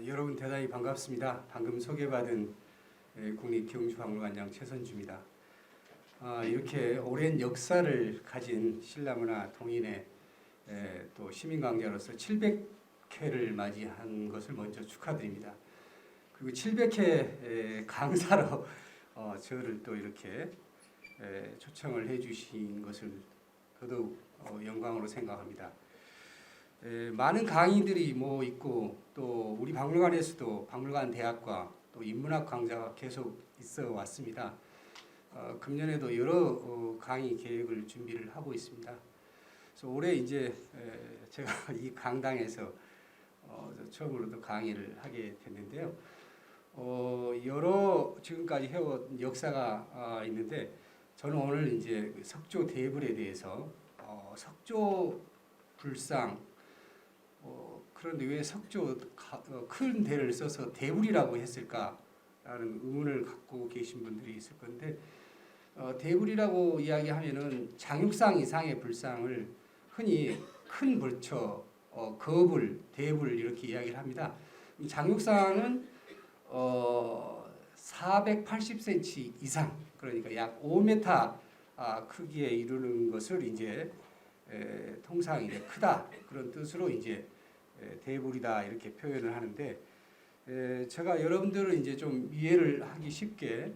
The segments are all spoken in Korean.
여러분 대단히 반갑습니다. 방금 소개받은 국립경주박물관장 최선주입니다. 이렇게 오랜 역사를 가진 신라문화 동인의 또 시민강자로서 700회를 맞이한 것을 먼저 축하드립니다. 그리고 700회 강사로 저를 또 이렇게 초청을 해주신 것을 더더욱 영광으로 생각합니다. 많은 강의들이 있고 또 우리 박물관에서도 박물관 대학과 또 인문학 강좌가 계속 있어 왔습니다. 금년에도 여러 강의 계획을 준비를 하고 있습니다. 그래서 올해 이제 제가 이 강당에서 처음으로도 강의를 하게 됐는데요. 여러 지금까지 해온 역사가 있는데 저는 오늘 이제 석조 대불에 대해서 석조 불상 그런데 왜 석조 큰 대를 써서 대불이라고 했을까라는 의문을 갖고 계신 분들이 있을 건데 대불이라고 이야기하면은 장육상 이상의 불상을 흔히 큰 불처, 거불, 대불 이렇게 이야기를 합니다. 장육상은 480cm 이상, 그러니까 약 5m 크기에 이르는 것을 이제 통상 이제 크다 그런 뜻으로 이제 대불이다 이렇게 표현을 하는데 제가 여러분들을 이제 좀 이해를 하기 쉽게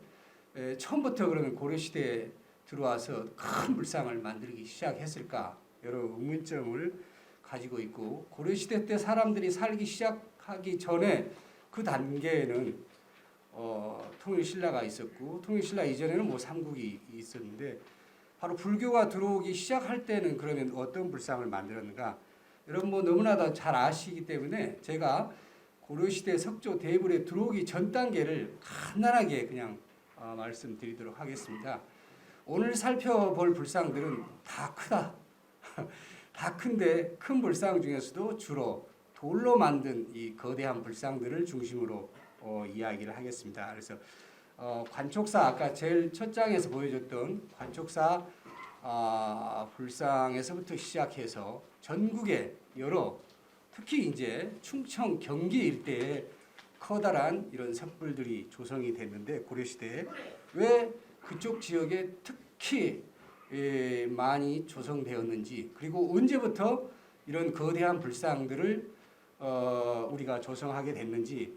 처음부터 그러면 고려 시대에 들어와서 큰 불상을 만들기 시작했을까 여러 의문점을 가지고 있고 고려 시대 때 사람들이 살기 시작하기 전에 그 단계에는 통일신라가 있었고 통일신라 이전에는 삼국이 있었는데 바로 불교가 들어오기 시작할 때는 그러면 어떤 불상을 만들었는가? 여러분 너무나 다 잘 아시기 때문에 제가 고려시대 석조 대불에 들어오기 전 단계를 간단하게 그냥 말씀드리도록 하겠습니다. 오늘 살펴볼 불상들은 다 크다. 다 큰데 큰 불상 중에서도 주로 돌로 만든 이 거대한 불상들을 중심으로 이야기를 하겠습니다. 그래서 관촉사 아까 제일 첫 장에서 보여줬던 관촉사 불상에서부터 시작해서 전국의 여러 특히 이제 충청 경기 일대에 커다란 이런 석불들이 조성이 됐는데 고려시대에 왜 그쪽 지역에 특히 많이 조성되었는지 그리고 언제부터 이런 거대한 불상들을 우리가 조성하게 됐는지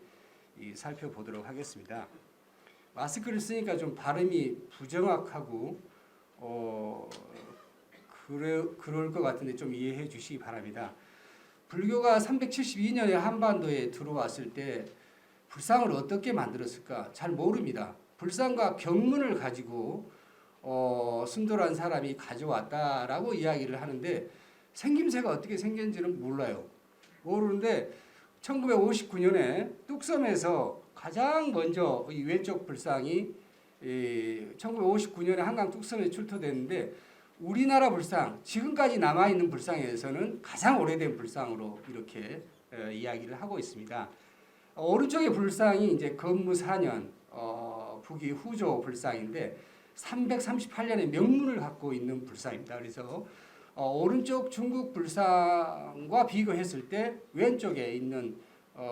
살펴보도록 하겠습니다. 마스크를 쓰니까 좀 발음이 부정확하고 그럴 것 같은데 좀 이해해 주시기 바랍니다. 불교가 372년에 한반도에 들어왔을 때 불상을 어떻게 만들었을까 잘 모릅니다. 불상과 경문을 가지고 순돌한 사람이 가져왔다라고 이야기를 하는데 생김새가 어떻게 생겼는지는 몰라요. 모르는데 1959년에 뚝섬에서 가장 먼저 이 왼쪽 불상이 1959년에 한강 뚝섬에 출토됐는데 우리나라 불상, 지금까지 남아있는 불상에서는 가장 오래된 불상으로 이렇게 이야기를 하고 있습니다. 오른쪽의 불상이 이제 건무 4년 북위 후조 불상인데 338년의 명문을 갖고 있는 불상입니다. 그래서 오른쪽 중국 불상과 비교했을 때 왼쪽에 있는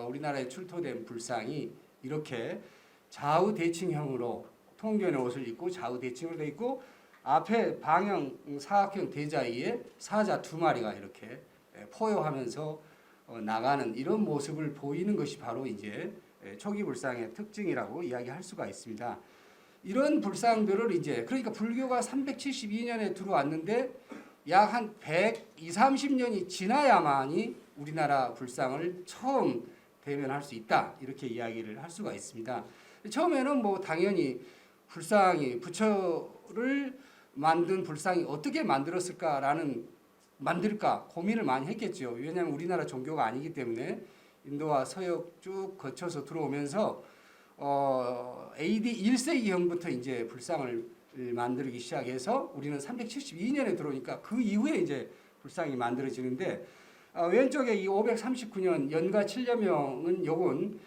우리나라에 출토된 불상이 이렇게 좌우 대칭형으로 통견의 옷을 입고 좌우 대칭으로 되어 있고 앞에 방형 사각형 대자위에 사자 2마리가 이렇게 포효하면서 나가는 이런 모습을 보이는 것이 바로 이제 초기 불상의 특징이라고 이야기할 수가 있습니다. 이런 불상들을 이제 그러니까 불교가 372년에 들어왔는데 약 한 120~30년이 지나야만이 우리나라 불상을 처음 대면할 수 있다 이렇게 이야기를 할 수가 있습니다. 처음에는 당연히 불상이 부처를 만든 불상이 어떻게 만들까 고민을 많이 했겠죠. 왜냐하면 우리나라 종교가 아니기 때문에 인도와 서역 쭉 거쳐서 들어오면서 AD 1세기형부터 이제 불상을 만들기 시작해서 우리는 372년에 들어오니까 그 이후에 이제 불상이 만들어지는데 왼쪽에 이 539년 연가 7려명은 요건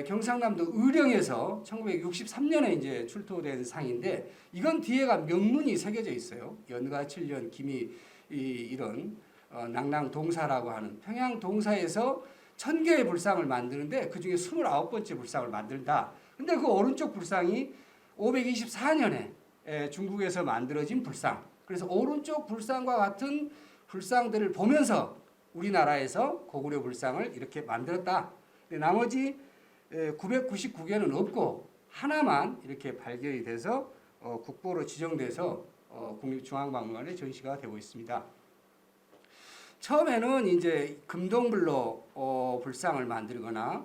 경상남도 의령에서 1963년에 이제 출토된 상인데 이건 뒤에가 명문이 새겨져 있어요. 연가 7년 김이 이런 낭랑동사라고 하는 평양동사에서 1000개의 불상을 만드는데 그중에 29번째 불상을 만든다. 근데 그 오른쪽 불상이 524년에 중국에서 만들어진 불상. 그래서 오른쪽 불상과 같은 불상들을 보면서 우리나라에서 고구려 불상을 이렇게 만들었다. 나머지 999개는 없고 하나만 이렇게 발견이 돼서 국보로 지정돼서 국립중앙박물관에 전시가 되고 있습니다. 처음에는 이제 금동불로 불상을 만들거나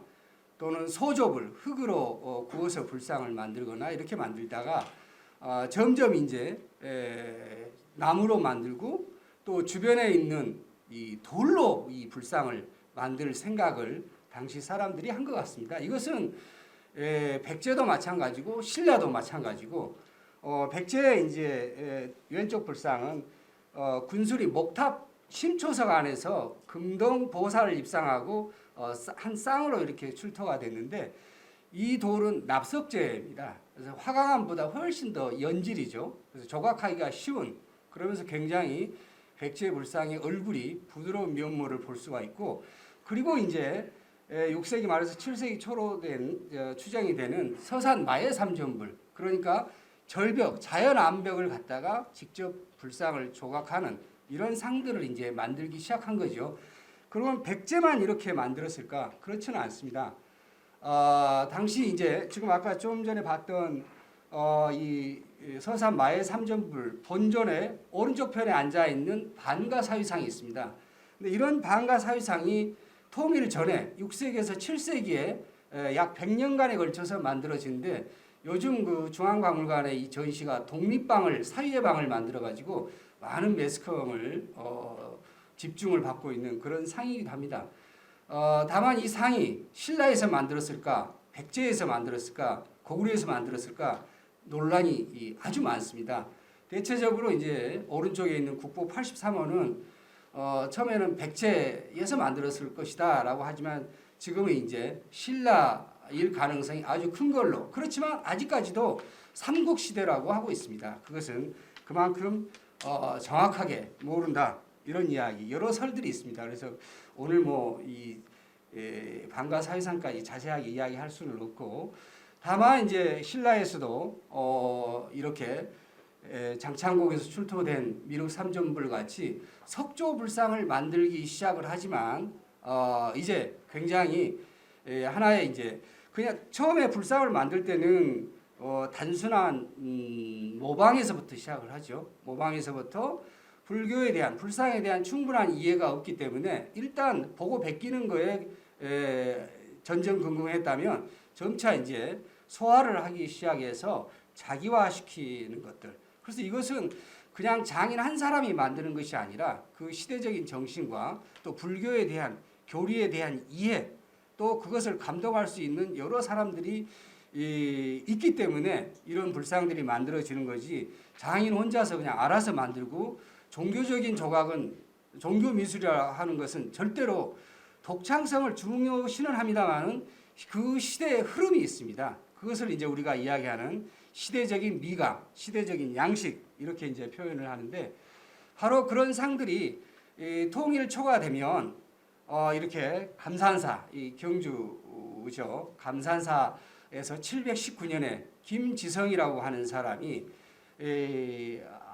또는 소조불 흙으로 구워서 불상을 만들거나 이렇게 만들다가 점점 이제 나무로 만들고 또 주변에 있는 이 돌로 이 불상을 만들 생각을 당시 사람들이 한 것 같습니다. 이것은 백제도 마찬가지고 신라도 마찬가지고 백제의 이제 왼쪽 불상은 군수리 목탑 심초석 안에서 금동 보살을 입상하고 한 쌍으로 이렇게 출토가 됐는데 이 돌은 납석재입니다. 그래서 화강암보다 훨씬 더 연질이죠. 그래서 조각하기가 쉬운 그러면서 굉장히 백제 불상의 얼굴이 부드러운 면모를 볼 수가 있고 그리고 이제 6세기 말에서 7세기 초로 된 추정이 되는 서산 마의 삼전불 그러니까 절벽 자연 암벽을 갖다가 직접 불상을 조각하는 이런 상들을 이제 만들기 시작한 거죠. 그러면 백제만 이렇게 만들었을까? 그렇지는 않습니다. 당시 이제 지금 아까 좀 전에 봤던 이 서산 마의 삼전불 본존의 오른쪽 편에 앉아 있는 반가 사위상이 있습니다. 근데 이런 반가 사위상이 통일 전에 6세기에서 7세기에 약 100년간에 걸쳐서 만들어진데 요즘 그 중앙박물관의 이 전시가 독립방을 사위의 방을 만들어 가지고 많은 매스컴을 집중을 받고 있는 그런 상이기도 합니다. 다만 이 상이 신라에서 만들었을까, 백제에서 만들었을까, 고구려에서 만들었을까 논란이 아주 많습니다. 대체적으로 이제 오른쪽에 있는 국보 83호는 처음에는 백제에서 만들었을 것이다라고 하지만 지금은 이제 신라일 가능성이 아주 큰 걸로 그렇지만 아직까지도 삼국시대라고 하고 있습니다. 그것은 그만큼 정확하게 모른다 이런 이야기 여러 설들이 있습니다. 그래서 오늘 이 반가 사회상까지 자세하게 이야기할 수는 없고 다만 이제 신라에서도 이렇게 장창곡에서 출토된 미륵 삼전불 같이 석조 불상을 만들기 시작을 하지만 이제 굉장히 하나의 이제 그냥 처음에 불상을 만들 때는 단순한 모방에서부터 시작을 하죠. 모방에서부터 불교에 대한 불상에 대한 충분한 이해가 없기 때문에 일단 보고 베끼는 거에 전전긍긍했다면 점차 이제 소화를 하기 시작해서 자기화시키는 것들. 그래서 이것은 그냥 장인 한 사람이 만드는 것이 아니라 그 시대적인 정신과 또 불교에 대한 교리에 대한 이해 또 그것을 감동할 수 있는 여러 사람들이 있기 때문에 이런 불상들이 만들어지는 거지 장인 혼자서 그냥 알아서 만들고 종교적인 조각은 종교 미술이라 하는 것은 절대로 독창성을 중요시는 합니다만은 그 시대의 흐름이 있습니다. 그것을 이제 우리가 이야기하는 시대적인 미각, 시대적인 양식 이렇게 이제 표현을 하는데 바로 그런 상들이 통일 초가 되면 이렇게 감산사, 이 경주죠. 감산사에서 719년에 김지성이라고 하는 사람이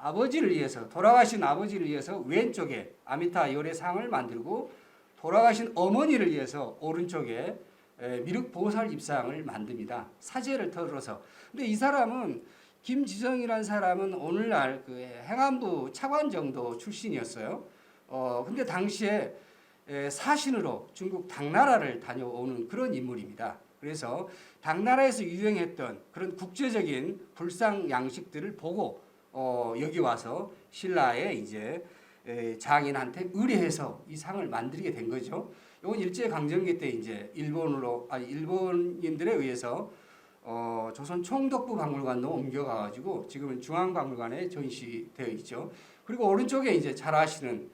아버지를 위해서 돌아가신 아버지를 위해서 왼쪽에 아미타 열애상을 만들고 돌아가신 어머니를 위해서 오른쪽에 미륵보살 입상을 만듭니다. 사제를 털어서. 근데 이 사람은 김지성이라는 사람은 오늘날 그 행안부 차관 정도 출신이었어요. 근데 당시에 사신으로 중국 당나라를 다녀오는 그런 인물입니다. 그래서 당나라에서 유행했던 그런 국제적인 불상 양식들을 보고 여기 와서 신라의 이제 장인한테 의뢰해서 이 상을 만들게 된 거죠. 이건 일제 강점기 때 이제 일본인들에 의해서 조선 총독부 박물관로 옮겨가 가지고 지금은 중앙박물관에 전시되어 있죠. 그리고 오른쪽에 이제 잘 아시는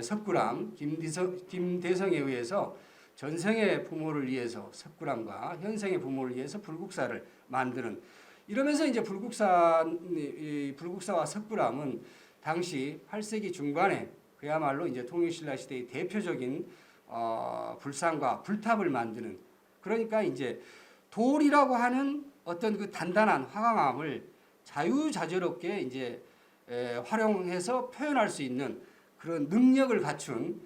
석굴암 김대성에 의해서 전생의 부모를 위해서 석굴암과 현생의 부모를 위해서 불국사를 만드는 이러면서 이제 불국사와 석굴암은 당시 8세기 중반에 그야말로 이제 통일신라 시대의 대표적인 불상과 불탑을 만드는, 그러니까 이제 돌이라고 하는 어떤 그 단단한 화강암을 자유자재롭게 이제 활용해서 표현할 수 있는 그런 능력을 갖춘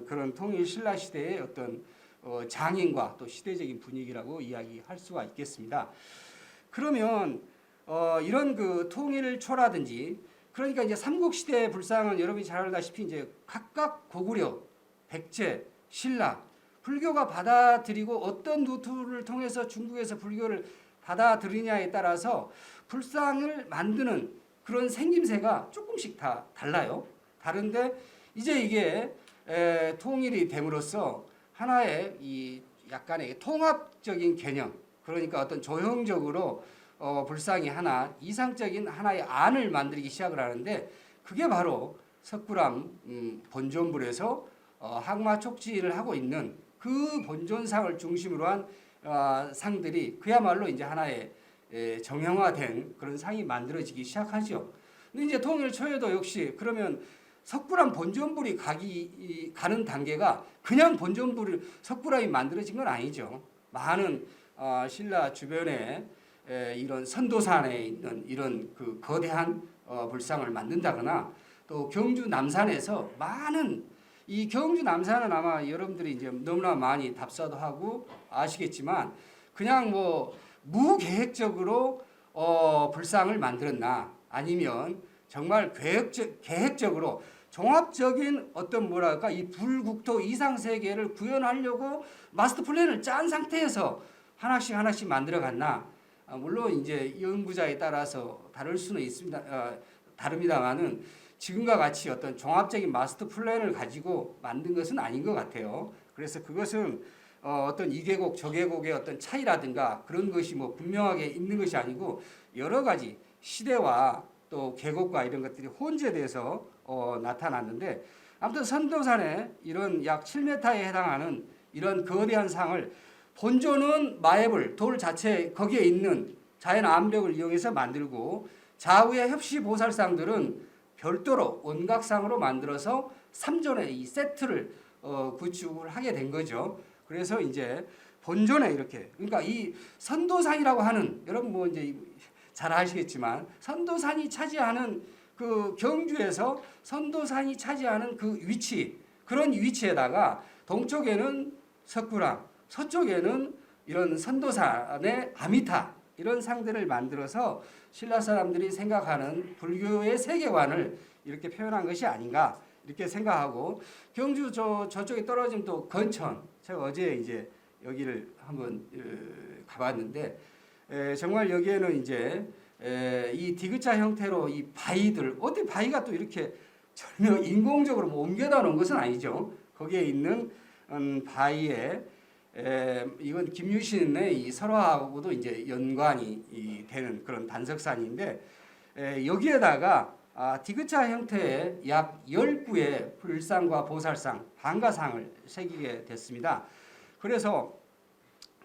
그런 통일 신라 시대의 어떤 장인과 또 시대적인 분위기라고 이야기할 수가 있겠습니다. 그러면 이런 그 통일초라든지, 그러니까 이제 삼국시대 불상은 여러분이 잘 알다시피 이제 각각 고구려, 백제, 신라, 불교가 받아들이고 어떤 루트를 통해서 중국에서 불교를 받아들이냐에 따라서 불상을 만드는 그런 생김새가 조금씩 다 달라요. 다른데 이제 이게 통일이 됨으로써 하나의 이 약간의 통합적인 개념, 그러니까 어떤 조형적으로 불상이 하나, 이상적인 하나의 안을 만들기 시작을 하는데, 그게 바로 석굴암 본존불에서 항마촉지를 하고 있는 그 본존상을 중심으로 한 상들이 그야말로 이제 하나의 정형화된 그런 상이 만들어지기 시작하죠. 근데 이제 통일 초에도 역시 그러면 석굴암 본존불이 가는 단계가 그냥 본존불을 석굴암이 만들어진 건 아니죠. 많은 신라 주변에 이런 선도산에 있는 이런 그 거대한 불상을 만든다거나, 또 경주 남산에서 많은, 이 경주 남산은 아마 여러분들이 이제 너무나 많이 답사도 하고 아시겠지만 그냥 뭐 무계획적으로 불상을 만들었나, 아니면 정말 계획적으로 종합적인 어떤 뭐랄까 이 불국토 이상 세계를 구현하려고 마스터 플랜을 짠 상태에서 하나씩 만들어 갔나. 물론 이제 연구자에 따라서 다를 수는 있습니다. 다릅니다만은 지금과 같이 어떤 종합적인 마스터 플랜을 가지고 만든 것은 아닌 것 같아요. 그래서 그것은 어떤 이 계곡 저 계곡의 어떤 차이라든가 그런 것이 뭐 분명하게 있는 것이 아니고, 여러 가지 시대와 또 계곡과 이런 것들이 혼재돼서 나타났는데, 아무튼 선도산에 이런 약 7m에 해당하는 이런 거대한 상을 본존은 마애불 돌 자체 거기에 있는 자연 암벽을 이용해서 만들고, 좌우의 협시 보살상들은 별도로 원각상으로 만들어서 3존의 이 세트를 구축을 하게 된 거죠. 그래서 이제 본존에 이렇게, 그러니까 이 선도산이라고 하는, 여러분 뭐 이제 잘 아시겠지만 선도산이 차지하는 그 경주에서 선도산이 차지하는 그 위치, 그런 위치에다가 동쪽에는 석굴암, 서쪽에는 이런 선도산의 아미타, 이런 상들을 만들어서 신라 사람들이 생각하는 불교의 세계관을 이렇게 표현한 것이 아닌가 이렇게 생각하고, 경주 저쪽에 떨어지면 또 건천, 제가 어제 이제 여기를 한번 가봤는데 정말 여기에는 이제 이 디귿자 형태로 이 바위들, 어떻게 바위가 또 이렇게 전혀 인공적으로 뭐 옮겨다 놓은 것은 아니죠. 거기에 있는 바위에 이건 김유신의 이 설화하고도 이제 연관이 되는 그런 단석산인데, 여기에다가 디귿자 형태의 약 10구의 불상과 보살상, 방가상을 새기게 됐습니다. 그래서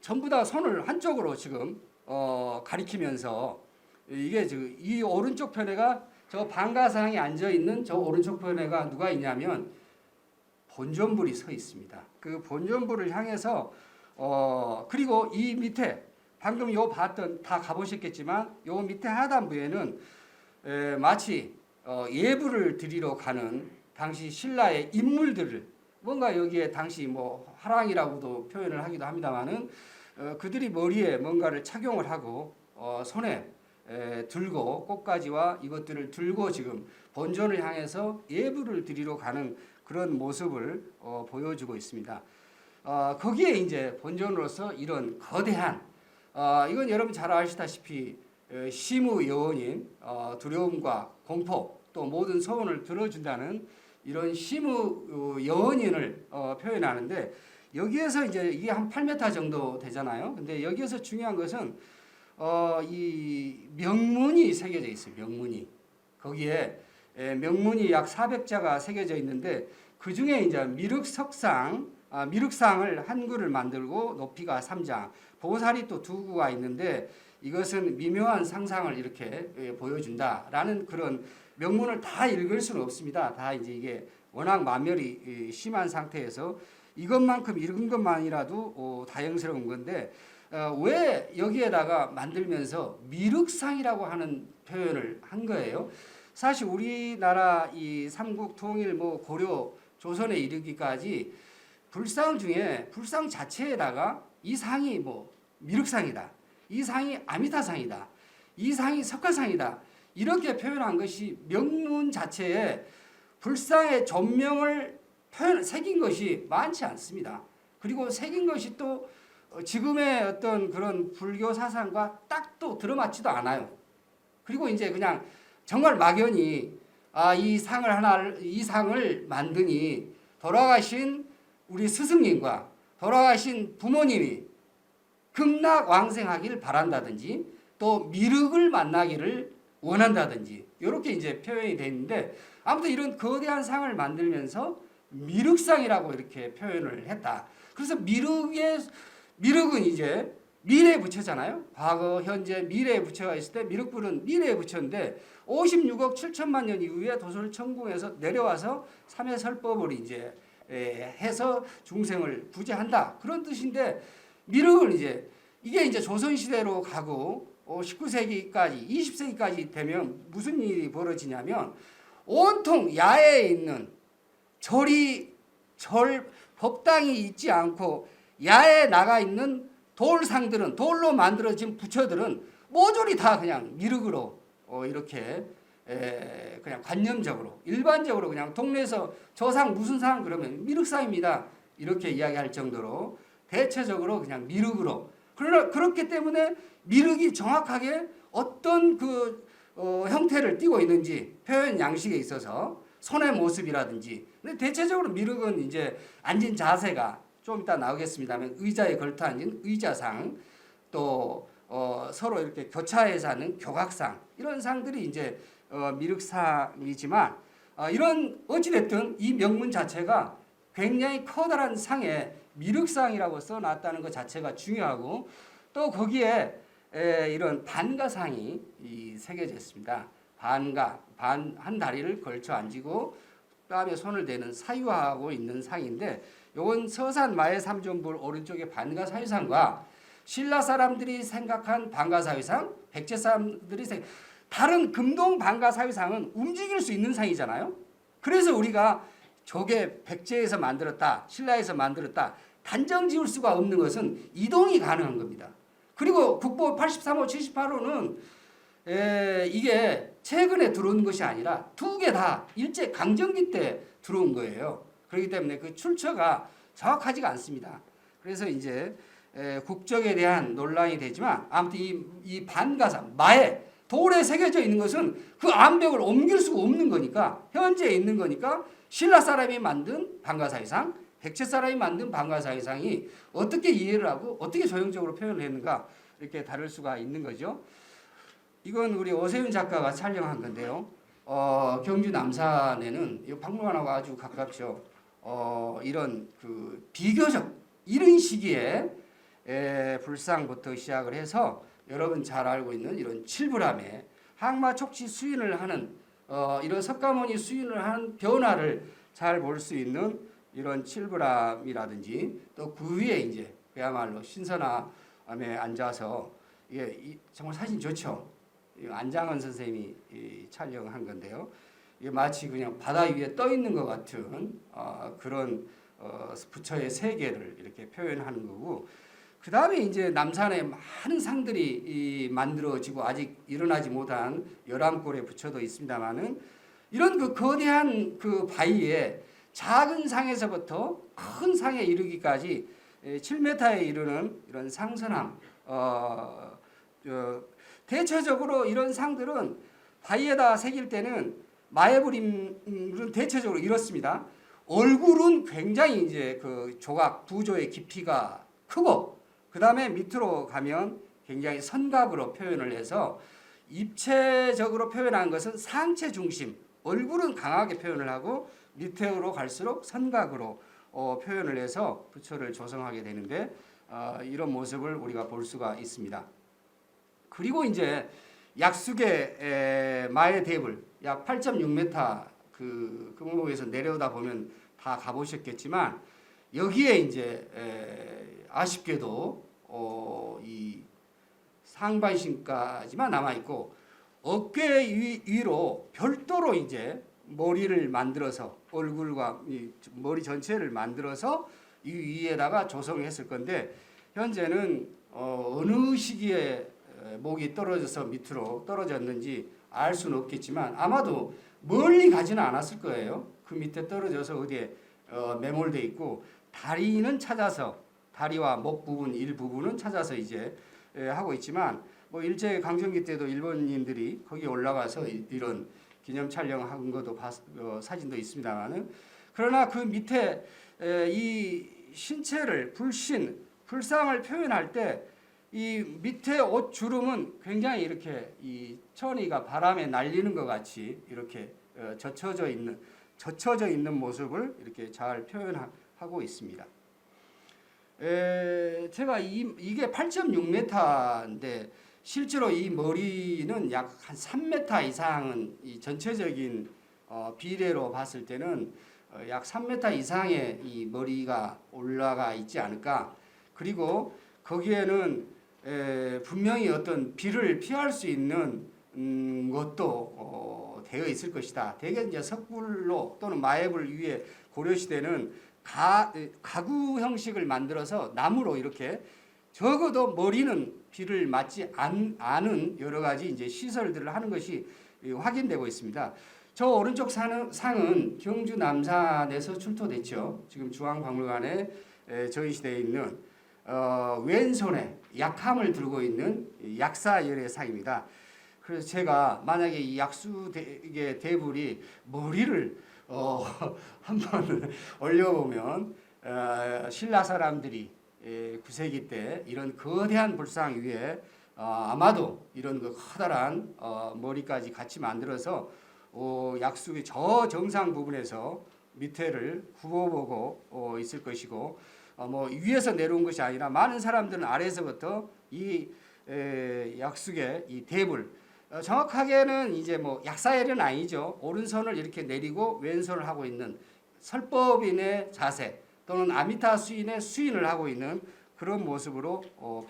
전부 다 손을 한쪽으로 지금 가리키면서, 이게 이 오른쪽 편에가 저 방가상이 앉아 있는 저 오른쪽 편에가 누가 있냐면 본존불이 서 있습니다. 그 본존불을 향해서 그리고 이 밑에 방금 요 봤던, 다 가보셨겠지만 요 밑에 하단부에는 마치 예불을 드리러 가는 당시 신라의 인물들을, 뭔가 여기에 당시 뭐 화랑이라고도 표현을 하기도 합니다만은 그들이 머리에 뭔가를 착용을 하고 손에 들고 꽃가지와 이것들을 들고 지금 본존을 향해서 예불을 드리러 가는 그런 모습을 보여주고 있습니다. 거기에 이제 본존으로서 이런 거대한, 이건 여러분 잘 아시다시피 시무 여원인 두려움과 공포 또 모든 소원을 들어준다는 이런 시무 여원인을 표현하는데, 여기에서 이제 이게 한 8m 정도 되잖아요. 근데 여기에서 중요한 것은 이 명문이 새겨져 있어요. 명문이 거기에 명문이 약 400자가 새겨져 있는데, 그 중에 이제 미륵상을 한 구를 만들고 높이가 3장, 보살이 또 2구가 있는데, 이것은 미묘한 상상을 이렇게 보여준다라는 그런 명문을 다 읽을 수는 없습니다. 다 이제 이게 워낙 만멸이 심한 상태에서 이것만큼 이런 것만이라도 다행스러운 건데 왜 여기에다가 만들면서 미륵상이라고 하는 표현을 한 거예요. 사실 우리나라 이 삼국 통일 뭐 고려 조선에 이르기까지 불상 중에 불상 자체에다가 이 상이 뭐 미륵상이다, 이 상이 아미타상이다, 이 상이 석가상이다 이렇게 표현한 것이 명문 자체에 불상의 존명을 새긴 것이 많지 않습니다. 그리고 새긴 것이 또 지금의 어떤 그런 불교 사상과 딱 또 들어맞지도 않아요. 그리고 이제 그냥 정말 막연히 이 상을 만드니 돌아가신 우리 스승님과 돌아가신 부모님이 극락왕생하기를 바란다든지 또 미륵을 만나기를 원한다든지 이렇게 이제 표현이 되어 있는데 아무튼 이런 거대한 상을 만들면서 미륵상이라고 이렇게 표현을 했다. 그래서 미륵은 이제 미래의 부처잖아요. 과거, 현재, 미래의 부처가 있을 때 미륵불은 미래의 부처인데 56억 7천만 년 이후에 도솔천궁에서 내려와서 삼해설법을 이제 해서 중생을 구제한다. 그런 뜻인데 미륵은 이게 이제 조선시대로 가고 19세기까지 20세기까지 되면 무슨 일이 벌어지냐면 온통 야외에 있는 법당이 있지 않고 야외에 나가 있는 돌상들은 돌로 만들어진 부처들은 모조리 다 그냥 미륵으로 이렇게 그냥 관념적으로 일반적으로 그냥 동네에서 저 상 무슨 상 그러면 미륵상입니다 이렇게 이야기할 정도로 대체적으로 그냥 미륵으로 그러나 그렇기 때문에 미륵이 정확하게 어떤 그 형태를 띠고 있는지 표현 양식에 있어서 손의 모습이라든지 근데 대체적으로 미륵은 이제 앉은 자세가 좀 이따 나오겠습니다만 의자에 걸터 앉은 의자상 또 서로 이렇게 교차해서 하는 교각상 이런 상들이 이제 미륵상이지만 이런 어찌됐든 이 명문 자체가 굉장히 커다란 상에 미륵상이라고 써놨다는 것 자체가 중요하고 또 거기에 이런 반가상이 새겨져 있습니다. 한 다리를 걸쳐 앉고 뺨에 손을 대는 사유하고 있는 상인데 이건 서산 마해삼존불 오른쪽에 반가사유상과 신라 사람들이 생각한 반가사유상, 백제 사람들이 다른 금동 반가사유상은 움직일 수 있는 상이잖아요. 그래서 우리가 저게 백제에서 만들었다, 신라에서 만들었다 단정 지을 수가 없는 것은 이동이 가능한 겁니다. 그리고 국보 83호, 78호는 이게 최근에 들어온 것이 아니라 두 개 다 일제 강점기 때 들어온 거예요. 그렇기 때문에 그 출처가 정확하지가 않습니다. 그래서 이제 국적에 대한 논란이 되지만 아무튼 이 반가상, 마에 돌에 새겨져 있는 것은 그 암벽을 옮길 수가 없는 거니까 현재 있는 거니까 신라 사람이 만든 반가사유상, 백제 사람이 만든 반가사유상이 어떻게 이해를 하고 어떻게 조형적으로 표현을 했는가 이렇게 다를 수가 있는 거죠. 이건 우리 오세윤 작가가 촬영한 건데요. 경주 남산에는 이 박물관하고 아주 가깝죠. 이런 그 비교적 이런 시기에 불상부터 시작을 해서 여러분 잘 알고 있는 이런 칠불암에 항마 촉지 수인을 하는 이런 석가모니 수인을 하는 변화를 잘 볼 수 있는 이런 칠불암이라든지 또 그 위에 이제 그야말로 신선함에 앉아서 이게 정말 사진 좋죠. 안장원 선생님이 촬영한 건데요. 이게 마치 그냥 바다 위에 떠 있는 것 같은 그런 부처의 세계를 이렇게 표현하는 거고, 그 다음에 이제 남산에 많은 상들이 만들어지고 아직 일어나지 못한 11꼴의 부처도 있습니다만은 이런 그 거대한 그 바위에 작은 상에서부터 큰 상에 이르기까지 7m에 이르는 이런 상선함, 대체적으로 이런 상들은 바위에다 새길 때는 마해부림은 대체적으로 이렇습니다. 얼굴은 굉장히 이제 그 조각 부조의 깊이가 크고 그 다음에 밑으로 가면 굉장히 선각으로 표현을 해서 입체적으로 표현한 것은 상체 중심, 얼굴은 강하게 표현을 하고 밑으로 갈수록 선각으로 표현을 해서 부처를 조성하게 되는데 이런 모습을 우리가 볼 수가 있습니다. 그리고 이제 약숙의 마의 대불 약 8.6m 그 금호에서 내려오다 보면 다 가보셨겠지만 여기에 이제 아쉽게도 이 상반신까지만 남아 있고 어깨 위로 별도로 이제 머리를 만들어서 얼굴과 이 머리 전체를 만들어서 이 위에다가 조성했을 건데 현재는 어느 시기에 목이 떨어져서 밑으로 떨어졌는지 알 수는 없겠지만 아마도 멀리 가지는 않았을 거예요. 그 밑에 떨어져서 어디에 매몰돼 있고 다리는 찾아서 다리와 목 부분 일부분은 찾아서 이제 하고 있지만 뭐 일제 강점기 때도 일본인들이 거기 올라가서 이런 기념 촬영한 것도 사진도 있습니다만은 그러나 그 밑에 이 신체를 불상을 표현할 때 이 밑에 옷 주름은 굉장히 이렇게 이 천이가 바람에 날리는 것 같이 이렇게 젖혀져 있는 모습을 이렇게 잘 표현하고 있습니다. 제가 이게 8.6m인데 실제로 이 머리는 약 한 3m 이상은 이 전체적인 비례로 봤을 때는 약 3m 이상의 이 머리가 올라가 있지 않을까. 그리고 거기에는 분명히 어떤 비를 피할 수 있는 것도 되어 있을 것이다. 대개 이제 석굴로 또는 마애불 위에 고려시대는 가구 형식을 만들어서 나무로 이렇게 적어도 머리는 비를 맞지 않은 여러 가지 이제 시설들을 하는 것이 확인되고 있습니다. 저 오른쪽 상은 경주 남산에서 출토됐죠. 지금 중앙박물관에 전시되어 있는 왼손에 약함을 들고 있는 약사열의 상입니다. 그래서 제가 만약에 이 약수의 대불이 머리를 한번 올려보면 신라 사람들이 9세기 때 이런 거대한 불상 위에 아마도 이런 그 커다란 머리까지 같이 만들어서 약수의 저 정상 부분에서 밑에를 굽어보고 있을 것이고 뭐 위에서 내려온 것이 아니라 많은 사람들은 아래에서부터 이 약수의 이 대불 정확하게는 이제 뭐 약사열은 아니죠. 오른손을 이렇게 내리고 왼손을 하고 있는 설법인의 자세 또는 아미타 수인의 수인을 하고 있는 그런 모습으로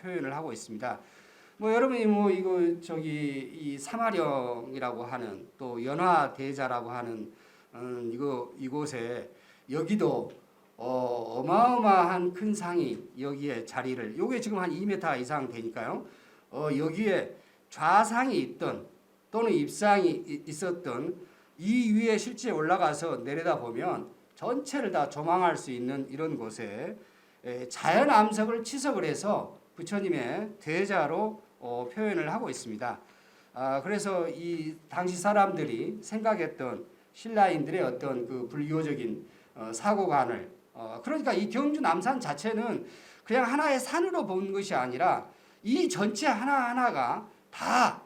표현을 하고 있습니다. 뭐 여러분이 뭐 이거 저기 이 사마령이라고 하는 또 연화대자라고 하는 이곳에 여기도 어마어마한 큰 상이 여기에 자리를 요게 지금 한 2m 이상 되니까요. 여기에 좌상이 있던 또는 입상이 있었던 이 위에 실제 올라가서 내려다보면 전체를 다 조망할 수 있는 이런 곳에 자연 암석을 치석을 해서 부처님의 대자로 표현을 하고 있습니다. 그래서 이 당시 사람들이 생각했던 신라인들의 어떤 그 불교적인 사고관을 그러니까 이 경주 남산 자체는 그냥 하나의 산으로 본 것이 아니라 이 전체 하나하나가 다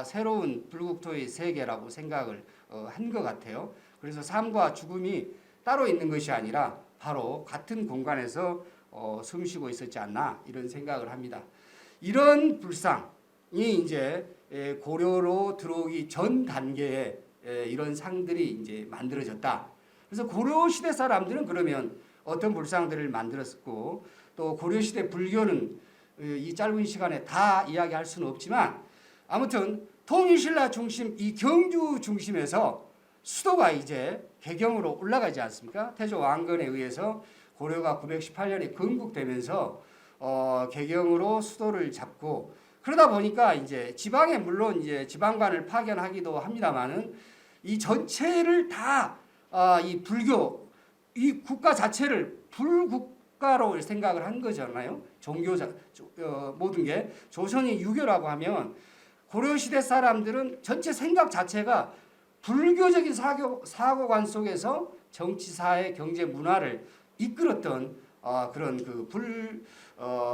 새로운 불국토의 세계라고 생각을 한 것 같아요. 그래서 삶과 죽음이 따로 있는 것이 아니라 바로 같은 공간에서 숨쉬고 있었지 않나 이런 생각을 합니다. 이런 불상이 이제 고려로 들어오기 전 단계에 이런 상들이 이제 만들어졌다. 그래서 고려 시대 사람들은 그러면 어떤 불상들을 만들었고 또 고려 시대 불교는 이 짧은 시간에 다 이야기할 수는 없지만 아무튼 통일신라 중심 이 경주 중심에서 수도가 이제 개경으로 올라가지 않습니까? 태조 왕건에 의해서 고려가 918년에 건국되면서 개경으로 수도를 잡고 그러다 보니까 이제 지방에 물론 이제 지방관을 파견하기도 합니다만은 이 전체를 다 이 불교 이 국가 자체를 불국가로 생각을 한 거잖아요. 종교 모든 게 조선이 유교라고 하면 고려시대 사람들은 전체 생각 자체가 불교적인 사고관 속에서 정치, 사회, 경제, 문화를 이끌었던 그런 그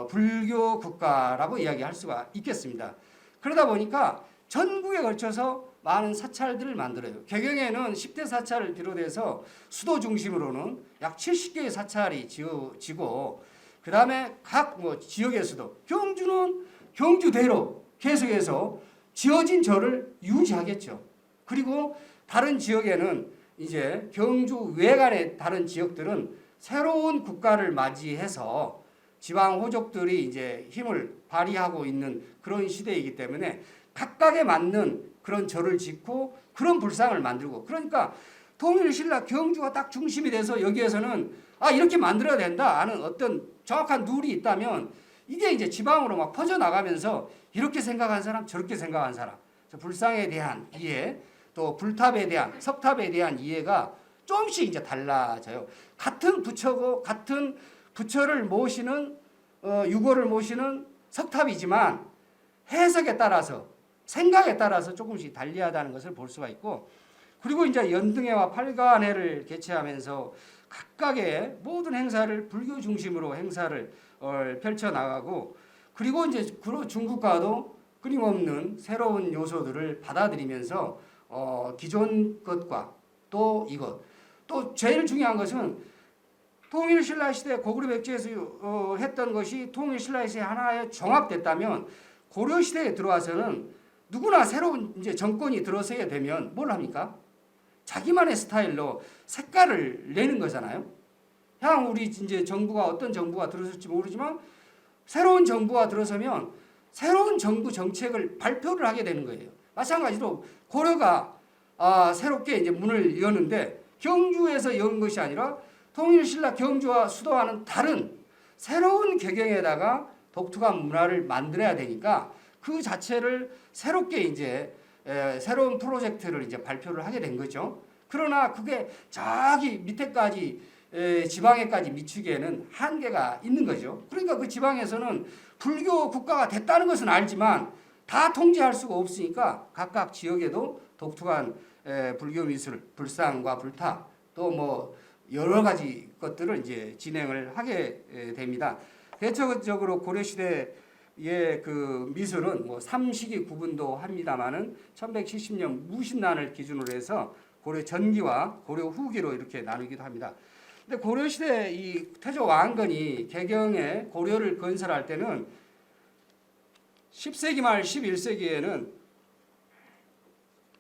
불교 국가라고 이야기할 수가 있겠습니다. 그러다 보니까 전국에 걸쳐서 많은 사찰들을 만들어요. 개경에는 10대 사찰을 비롯해서 수도 중심으로는 약 70개의 사찰이 지고 그 다음에 각 뭐 지역에서도 경주는 경주대로 계속해서 지어진 절을 유지하겠죠. 그리고 다른 지역에는 이제 경주 외관의 다른 지역들은 새로운 국가를 맞이해서 지방 호족들이 이제 힘을 발휘하고 있는 그런 시대이기 때문에 각각에 맞는 그런 절을 짓고 그런 불상을 만들고, 그러니까 통일신라 경주가 딱 중심이 돼서 여기에서는 이렇게 만들어야 된다 하는 어떤 정확한 룰이 있다면 이게 이제 지방으로 막 퍼져나가면서 이렇게 생각한 사람 저렇게 생각한 사람, 불상에 대한 이해, 또 불탑에 대한, 석탑에 대한 이해가 조금씩 이제 달라져요. 같은 부처고 같은 부처를 모시는 유고를 모시는 석탑이지만 해석에 따라서, 생각에 따라서 조금씩 달리하다는 것을 볼 수가 있고, 그리고 이제 연등회와 팔관회를 개최하면서 각각의 모든 행사를 불교 중심으로 행사를 펼쳐 나가고, 그리고 이제 중국과도 끊임없는 새로운 요소들을 받아들이면서 기존 것과 또 이것, 또 제일 중요한 것은 통일신라 시대 고구려 백제에서 했던 것이 통일신라 시대 하나에 종합됐다면 고려 시대에 들어와서는 누구나 새로운 이제 정권이 들어서야 되면 뭘 합니까? 자기만의 스타일로 색깔을 내는 거잖아요. 향 우리 이제 정부가 어떤 정부가 들어설지 모르지만 새로운 정부가 들어서면 새로운 정부 정책을 발표를 하게 되는 거예요. 마찬가지로 고려가 새롭게 이제 문을 여는데 경주에서 연 것이 아니라 통일신라 경주와 수도와는 다른 새로운 개경에다가 독특한 문화를 만들어야 되니까 그 자체를 새롭게 이제 새로운 프로젝트를 이제 발표를 하게 된 거죠. 그러나 그게 저기 밑에까지 지방에까지 미치기에는 한계가 있는 거죠. 그러니까 그 지방에서는 불교 국가가 됐다는 것은 알지만 다 통제할 수가 없으니까 각각 지역에도 독특한 불교 미술, 불상과 불타, 또 뭐 여러 가지 것들을 이제 진행을 하게 됩니다. 대체적으로 고려 시대의 그 미술은 뭐 삼시기 구분도 합니다만은 1170년 무신난을 기준으로 해서 고려 전기와 고려 후기로 이렇게 나누기도 합니다. 근데 고려 시대 이 태조 왕건이 개경에 고려를 건설할 때는 10세기 말 11세기에는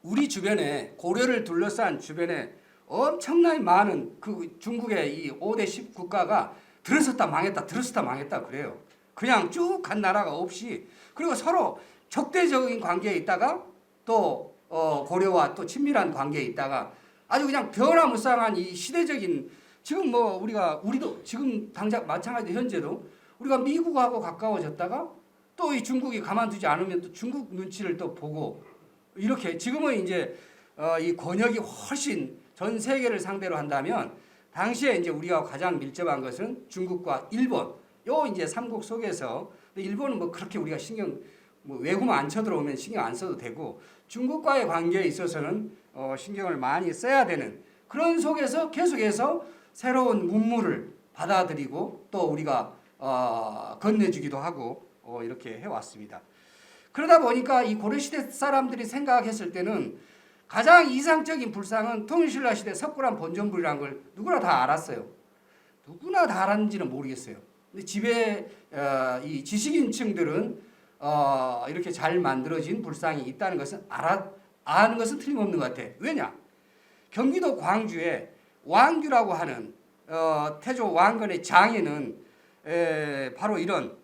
우리 주변에 고려를 둘러싼 주변에 엄청나게 많은 그 중국의 이 5대 10 국가가 들어섰다 망했다 들어섰다 망했다 그래요. 그냥 쭉 간 나라가 없이, 그리고 서로 적대적인 관계에 있다가 또 고려와 또 친밀한 관계에 있다가 아주 그냥 변화무쌍한 이 시대적인, 지금 뭐 우리도 지금 당장 마찬가지로 현재도 우리가 미국하고 가까워졌다가 또 이 중국이 가만두지 않으면 또 중국 눈치를 또 보고, 이렇게 지금은 이제 이 권역이 훨씬 전 세계를 상대로 한다면 당시에 이제 우리가 가장 밀접한 것은 중국과 일본, 요 이제 삼국 속에서 일본은 뭐 그렇게 우리가 신경 뭐 외국만 안 쳐들어오면 신경 안 써도 되고, 중국과의 관계에 있어서는 신경을 많이 써야 되는 그런 속에서 계속해서 새로운 문물을 받아들이고 또 우리가 건네주기도 하고 이렇게 해왔습니다. 그러다 보니까 이 고려시대 사람들이 생각했을 때는 가장 이상적인 불상은 통일신라 시대 석굴암 본전불이라는 걸 누구나 다 알았어요. 누구나 다 알았는지는 모르겠어요. 근데 집에 이 지식인층들은 이렇게 잘 만들어진 불상이 있다는 것은 아는 것은 틀림없는 것 같아. 왜냐? 경기도 광주에 왕규라고 하는 태조 왕건의 장인은 바로 이런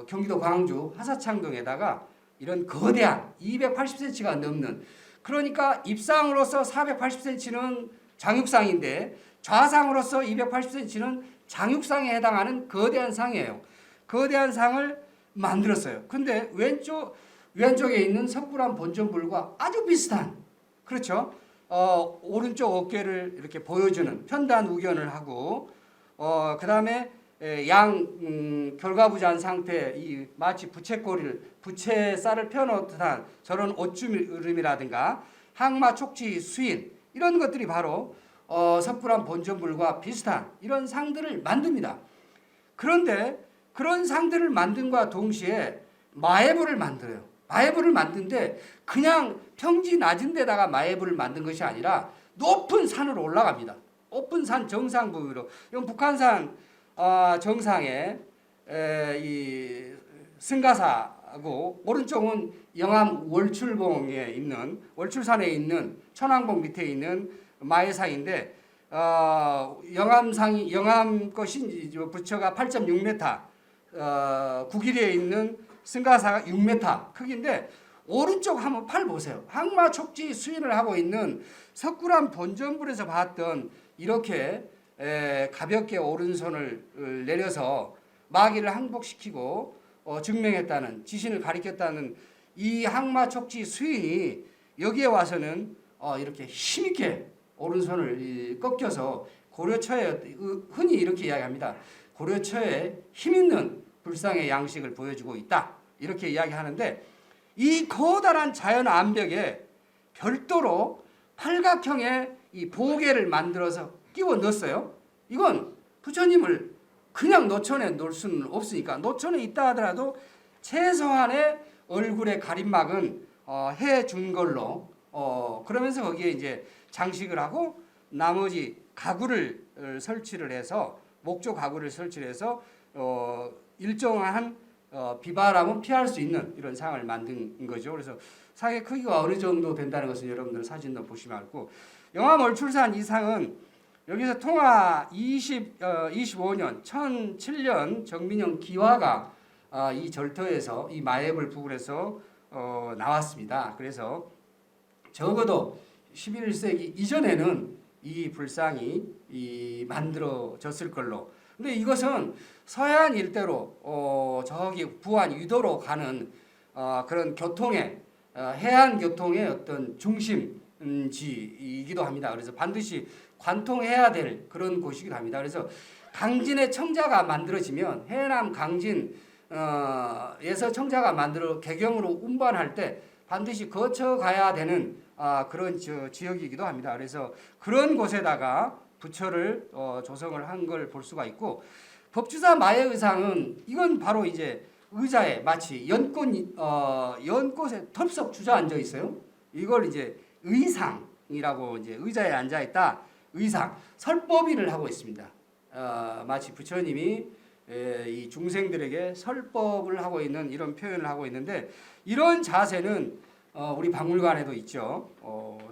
경기도 광주 하사창동에다가 이런 거대한 280cm가 넘는, 그러니까 입상으로서 480cm는 장육상인데 좌상으로서 280cm는 장육상에 해당하는 거대한 상이에요. 거대한 상을 만들었어요. 근데 왼쪽에 있는 석굴암 본전불과 아주 비슷한, 그렇죠? 오른쪽 어깨를 이렇게 보여주는 편단 우견을 하고, 그 다음에 결과부자한 상태, 이 마치 부채살을 펴놓듯한 저런 옷주름이라든가 항마 촉지 수인, 이런 것들이 바로 석굴암 본전불과 비슷한 이런 상들을 만듭니다. 그런데 그런 상들을 만든과 동시에 마애불을 만들어요. 마애불을 만드는데 그냥 평지 낮은 데다가 마애불을 만든 것이 아니라 높은 산으로 올라갑니다. 높은 산 정상 부위로. 이건 북한산 정상에 이 승가사고, 오른쪽은 영암 월출봉에 있는, 월출산에 있는 천왕봉 밑에 있는 마애사인데 영암 것이 부처가 8.6m, 국일에 있는 승가사가 6m 크기인데 오른쪽 한번 팔 보세요. 항마 촉지 수인을 하고 있는 석굴암 본전불에서 봤던 이렇게 가볍게 오른손을 내려서 마귀를 항복시키고 증명했다는, 지신을 가리켰다는 이 항마 촉지 수인이 여기에 와서는 이렇게 힘있게 오른손을 꺾여서 고려처에, 흔히 이렇게 이야기합니다. 고려처에 힘있는 불상의 양식을 보여주고 있다, 이렇게 이야기하는데, 이 커다란 자연 암벽에 별도로 팔각형의 이 보계를 만들어서 끼워 넣었어요. 이건 부처님을 그냥 노천에 놓을 수는 없으니까, 노천에 있다 하더라도 최소한의 얼굴의 가림막은 해준 걸로, 그러면서 거기에 이제 장식을 하고 나머지 가구를 설치를 해서, 목조 가구를 설치를 해서 일정한 비바람은 피할 수 있는 이런 상을 만든 거죠. 그래서 상의 크기가 어느 정도 된다는 것은 여러분들 사진도 보시면 알고, 영암얼출산 이 상은 여기서 통화 25년 1007년 정민영 기화가 이 절터에서 이 마예불 부근에서 나왔습니다. 그래서 적어도 11세기 이전에는 이 불상이 만들어졌을 걸로. 근데 이것은 서해안 일대로 저기 부안 유도로 가는 그런 교통의 해안 교통의 어떤 중심지이기도 합니다. 그래서 반드시 관통해야 될 그런 곳이기도 합니다. 그래서 강진의 청자가 만들어지면, 해남 강진에서 청자가 만들어 개경으로 운반할 때 반드시 거쳐 가야 되는 그런 지역이기도 합니다. 그래서 그런 곳에다가 부처를 조성을 한 걸 볼 수가 있고, 법주사 마예의상은 이건 바로 이제 의자에 마치 연꽃에 털썩 주저앉아 있어요. 이걸 이제 의상이라고, 이제 의자에 앉아 있다, 의상, 설법인을 하고 있습니다. 마치 부처님이 이 중생들에게 설법을 하고 있는 이런 표현을 하고 있는데, 이런 자세는 우리 박물관에도 있죠.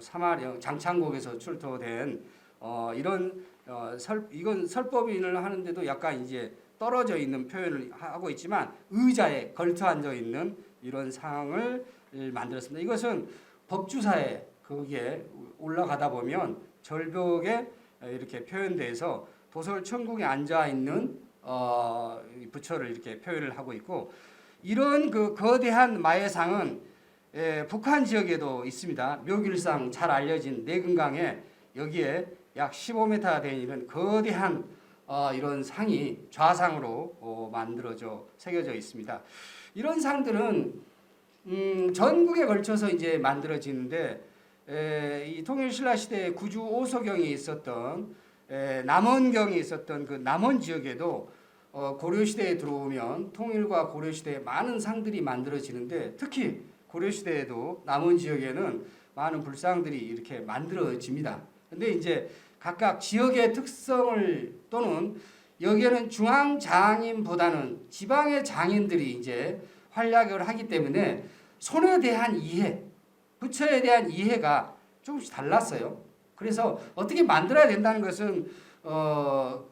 사마령 장창곡에서 출토된 이건 설법인을 하는데도 약간 이제 떨어져 있는 표현을 하고 있지만 의자에 걸터 앉아 있는 이런 상을 만들었습니다. 이것은 법주사에 거기에 올라가다 보면 절벽에 이렇게 표현돼서 도솔 천국에 앉아 있는 부처를 이렇게 표현을 하고 있고, 이런 그 거대한 마예상은 북한 지역에도 있습니다. 묘길상 잘 알려진 내근강에 여기에 약 15m 된 이런 거대한 이런 상이 좌상으로 만들어져 새겨져 있습니다. 이런 상들은 전국에 걸쳐서 이제 만들어지는데, 이 통일신라 시대에 구주 오소경이 있었던 남원경이 있었던 그 남원 지역에도 고려 시대에 들어오면 통일과 고려 시대에 많은 상들이 만들어지는데, 특히 고려 시대에도 남원 지역에는 많은 불상들이 이렇게 만들어집니다. 근데 이제 각각 지역의 특성을, 또는 여기에는 중앙 장인보다는 지방의 장인들이 이제 활약을 하기 때문에 손에 대한 이해, 부처에 대한 이해가 조금씩 달랐어요. 그래서 어떻게 만들어야 된다는 것은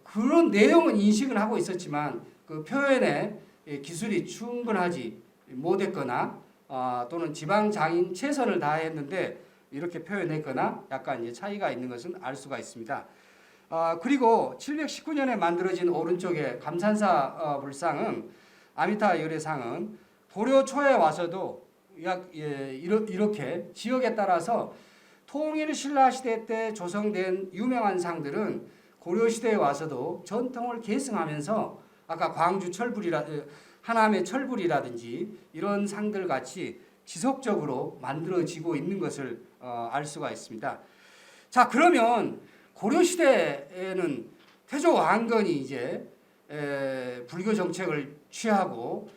그런 내용은 인식을 하고 있었지만 그 표현의 기술이 충분하지 못했거나, 또는 지방 장인 최선을 다했는데 이렇게 표현했거나 약간 이제 차이가 있는 것은 알 수가 있습니다. 그리고 719년에 만들어진 오른쪽에 감산사 불상은, 아미타 열애상은 고려 초에 와서도 이렇게 지역에 따라서 통일 신라 시대 때 조성된 유명한 상들은 고려 시대에 와서도 전통을 계승하면서 아까 광주 하남의 철불이라든지 이런 상들 같이 지속적으로 만들어지고 있는 것을 알 수가 있습니다. 자, 그러면 고려 시대에는 태조 왕건이 이제 불교 정책을 취하고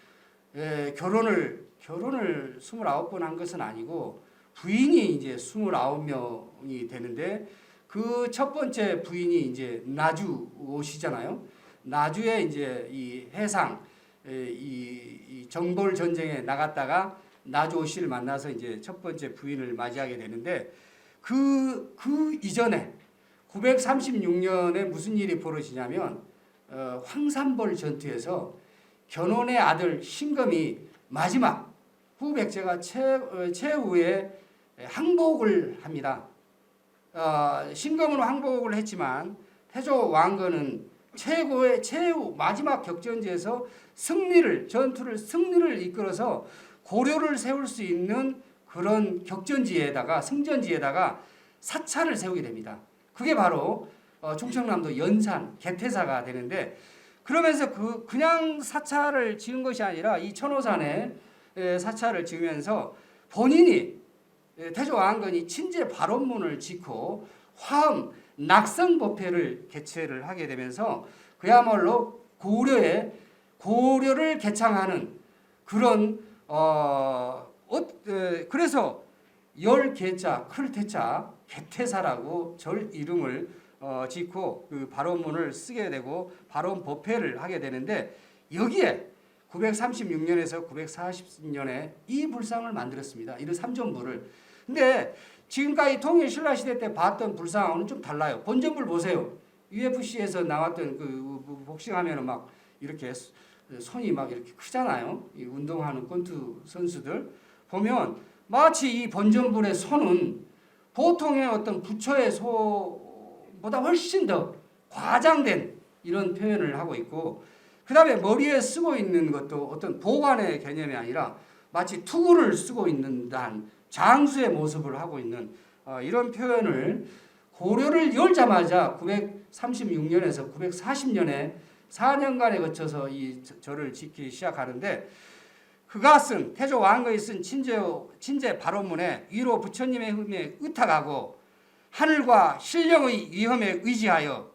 결혼을 29번 한 것은 아니고 부인이 이제 29명이 되는데, 그 첫 번째 부인이 이제 나주시잖아요. 나주에 이제 이 해상 이 정벌 전쟁에 나갔다가 나주오 씨를 만나서 이제 첫 번째 부인을 맞이하게 되는데, 그 이전에 936년에 무슨 일이 벌어지냐면 황산벌 전투에서 견훤의 아들 신금이 마지막 후백제가 최후의 항복을 합니다. 신금은 항복을 했지만 태조 왕건은 최후 마지막 격전지에서 전투를 승리를 이끌어서 고려를 세울 수 있는 그런 승전지에다가 사찰을 세우게 됩니다. 그게 바로 충청남도 연산 개태사가 되는데, 그러면서 그냥 사찰을 지은 것이 아니라 이 천호산에 사찰을 지으면서 본인이 태조 왕건이 친제 발원문을 짓고 화엄 낙성법회를 개최를 하게 되면서 그야말로 고려를 개창하는 그런 그래서 열개자 클태자 개태사라고 절 이름을 짓고 그 발원문을 쓰게 되고 발원법회를 하게 되는데, 여기에 936년에서 940년에 이 불상을 만들었습니다. 이런 삼존불을. 근데 지금까지 통일신라시대 때 봤던 불상하고는 좀 달라요. 본전불 보세요. UFC에서 나왔던 그 복싱하면은 막 이렇게 손이 막 이렇게 크잖아요. 이 운동하는 권투 선수들 보면 마치 이 본전불의 손은 보통의 어떤 부처의 소보다 훨씬 더 과장된 이런 표현을 하고 있고, 그 다음에 머리에 쓰고 있는 것도 어떤 보관의 개념이 아니라 마치 투구를 쓰고 있는 듯한 장수의 모습을 하고 있는 이런 표현을 고려를 열자마자 936년에서 940년에 4년간에 거쳐서 이 절을 짓기 시작하는데, 그가 쓴 태조 왕건이 쓴 친제 발원문에 위로 부처님의 흠에 의탁하고 하늘과 신령의 위험에 의지하여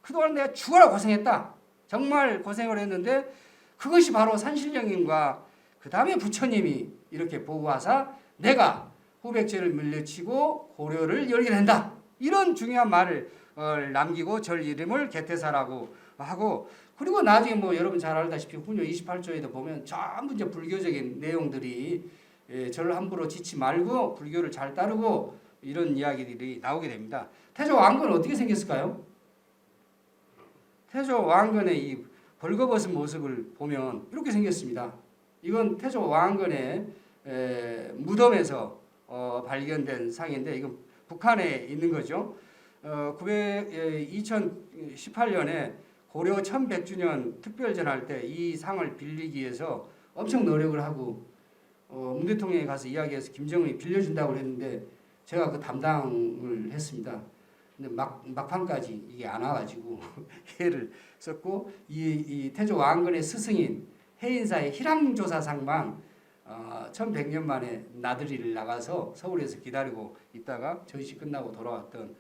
그동안 내가 죽어라 고생했다. 정말 고생을 했는데 그것이 바로 산신령님과 그 다음에 부처님이 이렇게 보고하사 내가 후백제를 물리치고 고려를 열게 된다. 이런 중요한 말을 남기고 절 이름을 개태사라고 하고, 그리고 나중에 뭐 여러분 잘 알다시피 훈요 28조에도 보면 전부 이제 불교적인 내용들이 절 함부로 짓지 말고 불교를 잘 따르고 이런 이야기들이 나오게 됩니다. 태조 왕건은 어떻게 생겼을까요? 태조 왕건의 이 벌거벗은 모습을 보면 이렇게 생겼습니다. 이건 태조 왕건의 무덤에서 발견된 상인데 이건 북한에 있는 거죠. 2018년에 고려 1100주년 특별전 할 때 이 상을 빌리기 위해서 엄청 노력을 하고 문 대통령에 가서 이야기해서 김정은이 빌려준다고 했는데 제가 그 담당을 했습니다. 근데 막판까지 이게 안 와가지고 해를 썼고, 이 태조 왕건의 스승인 해인사의 희랑조사상만 1100년 만에 나들이를 나가서 서울에서 기다리고 있다가 전시 끝나고 돌아왔던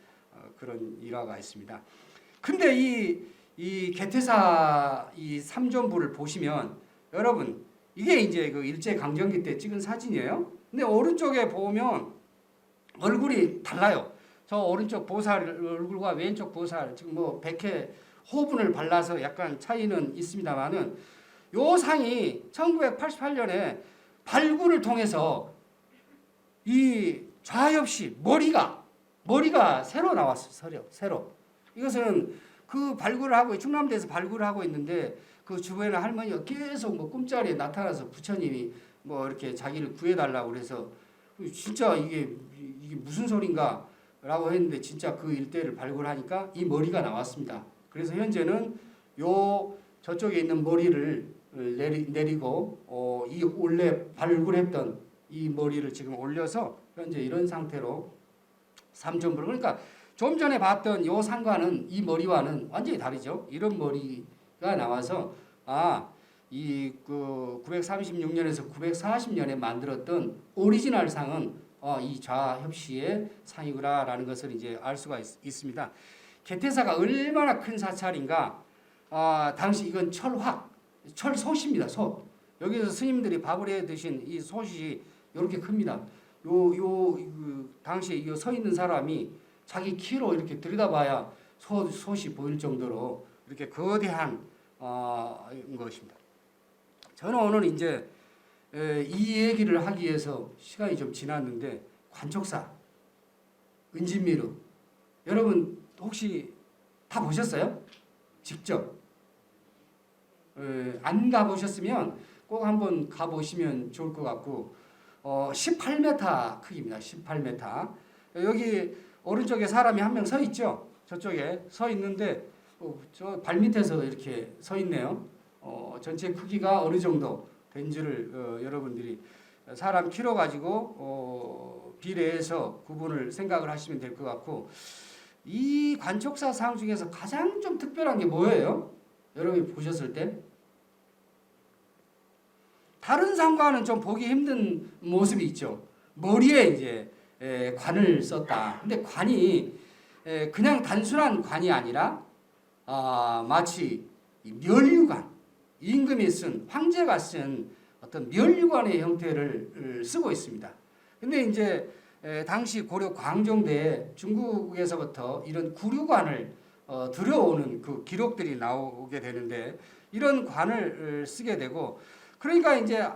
그런 일화가 있습니다. 근데 이 개태사 이 삼존부를 보시면 여러분 이게 이제 그 일제 강점기 때 찍은 사진이에요. 근데 오른쪽에 보면 얼굴이 달라요. 저 오른쪽 보살 얼굴과 왼쪽 보살 지금 뭐 백회 호분을 발라서 약간 차이는 있습니다만은 요 상이 1988년에 발굴을 통해서 이 좌엽시 머리가 새로 나왔어요. 새로. 이것은 그 발굴을 하고 충남대에서 발굴을 하고 있는데 그 주변에 할머니가 계속 뭐 꿈자리에 나타나서 부처님이 뭐 이렇게 자기를 구해달라고 그래서 진짜 이게 무슨 소린가라고 했는데 진짜 그 일대를 발굴하니까 이 머리가 나왔습니다. 그래서 현재는 요 저쪽에 있는 머리를 내리고 이 원래 발굴했던 이 머리를 지금 올려서 현재 이런 상태로 삼존불, 그러니까 좀 전에 봤던 요 상과는 이 머리와는 완전히 다르죠. 이런 머리가 나와서 이 936년에서 940년에 만들었던 오리지널 상은 이 좌협시의 상이구나라는 것을 이제 알 수가 있습니다. 개태사가 얼마나 큰 사찰인가. 당시 이건 철솥입니다. 솥. 여기서 스님들이 밥을 해 드신 이 솥이 이렇게 큽니다. 당시에 이 서 있는 사람이 자기 키로 이렇게 들여다봐야 솥이 보일 정도로 이렇게 거대한 것입니다. 저는 오늘 이제 이 얘기를 하기 위해서 시간이 좀 지났는데 관촉사, 은진미루 여러분 혹시 다 보셨어요? 직접? 안 가보셨으면 꼭 한번 가보시면 좋을 것 같고 18m 크기입니다. 18m. 여기 오른쪽에 사람이 한 명 서 있죠. 저쪽에 서 있는데 저 발밑에서 이렇게 서 있네요. 전체 크기가 어느 정도 된지를 여러분들이 사람 키로 가지고 비례해서 구분을 생각을 하시면 될 것 같고, 이 관촉사 상 중에서 가장 좀 특별한 게 뭐예요? 여러분이 보셨을 때 다른 상과는 좀 보기 힘든 모습이 있죠. 머리에 이제 관을 썼다. 근데 관이 그냥 단순한 관이 아니라 마치 면류관, 임금이 쓴, 황제가 쓴 어떤 면류관의 형태를 쓰고 있습니다. 근데 이제 당시 고려 광종대에 중국에서부터 이런 구류관을 들여오는 그 기록들이 나오게 되는데, 이런 관을 쓰게 되고, 그러니까 이제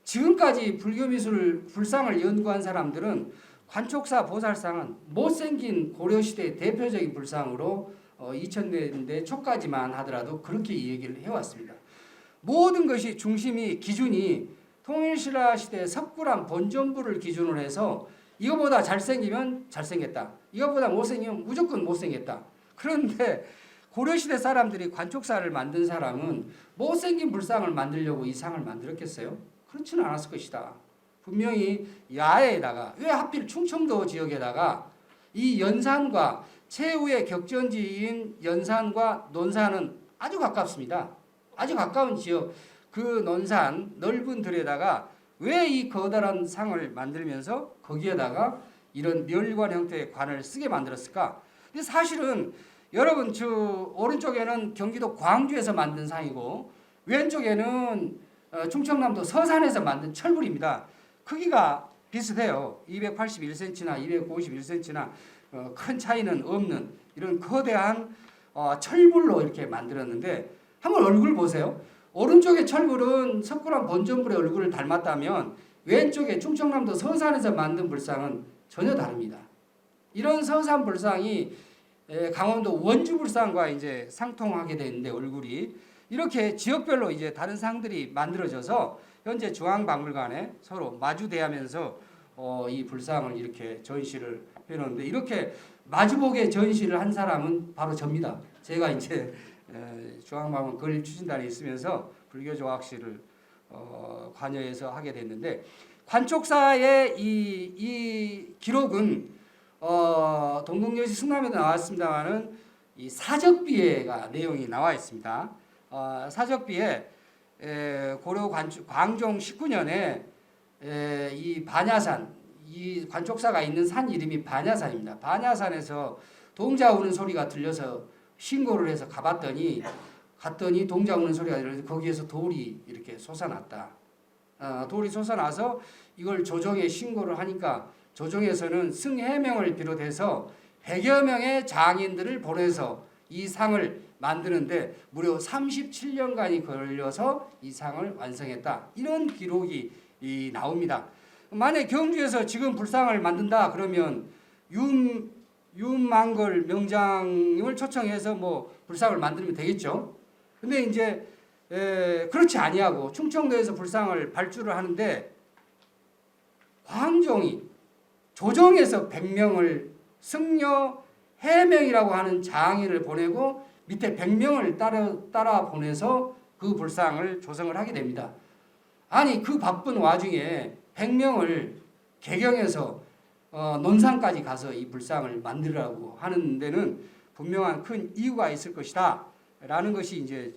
지금까지 불교 미술 불상을 연구한 사람들은 관촉사 보살상은 못생긴 고려시대의 대표적인 불상으로 2000년대 초까지만 하더라도 그렇게 얘기를 해왔습니다. 모든 것이 중심이 기준이 통일신라 시대 석굴암 본전부를 기준으로 해서 이거보다 잘생기면 잘생겼다, 이거보다 못생기면 무조건 못생겼다. 그런데 고려시대 사람들이 관촉사를 만든 사람은 못생긴 불상을 만들려고 이 상을 만들었겠어요? 그렇지는 않았을 것이다. 분명히 야에다가, 왜 하필 충청도 지역에다가 이 연산과 최후의 격전지인 연산과 논산은 아주 가깝습니다. 아주 가까운 지역, 그 논산 넓은 들에다가 왜 이 거대한 상을 만들면서 거기에다가 이런 멸관 형태의 관을 쓰게 만들었을까? 근데 사실은 여러분 저 오른쪽에는 경기도 광주에서 만든 상이고 왼쪽에는 충청남도 서산에서 만든 철불입니다. 크기가 비슷해요. 281cm나 251cm나 큰 차이는 없는 이런 거대한 철불로 이렇게 만들었는데, 한번 얼굴 보세요. 오른쪽의 철불은 석굴암 본전불의 얼굴을 닮았다면 왼쪽에 충청남도 서산에서 만든 불상은 전혀 다릅니다. 이런 서산 불상이 강원도 원주 불상과 이제 상통하게 되는데, 얼굴이 이렇게 지역별로 이제 다른 상들이 만들어져서 현재 중앙박물관에 서로 마주대하면서 이 불상을 이렇게 전시를 해놓는데, 이렇게 마주보게 전시를 한 사람은 바로 접니다. 제가 이제 중앙박물관 건립 추진단에 있으면서 불교조학실을 관여해서 하게 됐는데, 관촉사의 이 기록은 동국여시 승남에도 나왔습니다만은 이 사적비에가 내용이 나와 있습니다. 사적비에 고려 광종 19년에 이 반야산, 이 관촉사가 있는 산 이름이 반야산입니다. 반야산에서 동자 우는 소리가 들려서 신고를 해서 갔더니 동자 우는 소리가 들려서 거기에서 돌이 이렇게 솟아났다. 돌이 솟아나서 이걸 조정에 신고를 하니까 조정에서는 승해명을 비롯해서 100여 명의 장인들을 보내서 이 상을 만드는데 무려 37년간이 걸려서 이 상을 완성했다. 이런 기록이 나옵니다. 만약 경주에서 지금 불상을 만든다 그러면 윤만걸 명장을 초청해서 뭐 불상을 만들면 되겠죠. 근데 이제 그렇지 아니하고 충청도에서 불상을 발주를 하는데, 광종이 조정에서 100명을 승려 해명이라고 하는 장인을 보내고 밑에 100명을 따라 보내서 그 불상을 조성을 하게 됩니다. 아니 그 바쁜 와중에 100명을 개경해서 논산까지 가서 이 불상을 만들라고 하는 데는 분명한 큰 이유가 있을 것이다 라는 것이 이제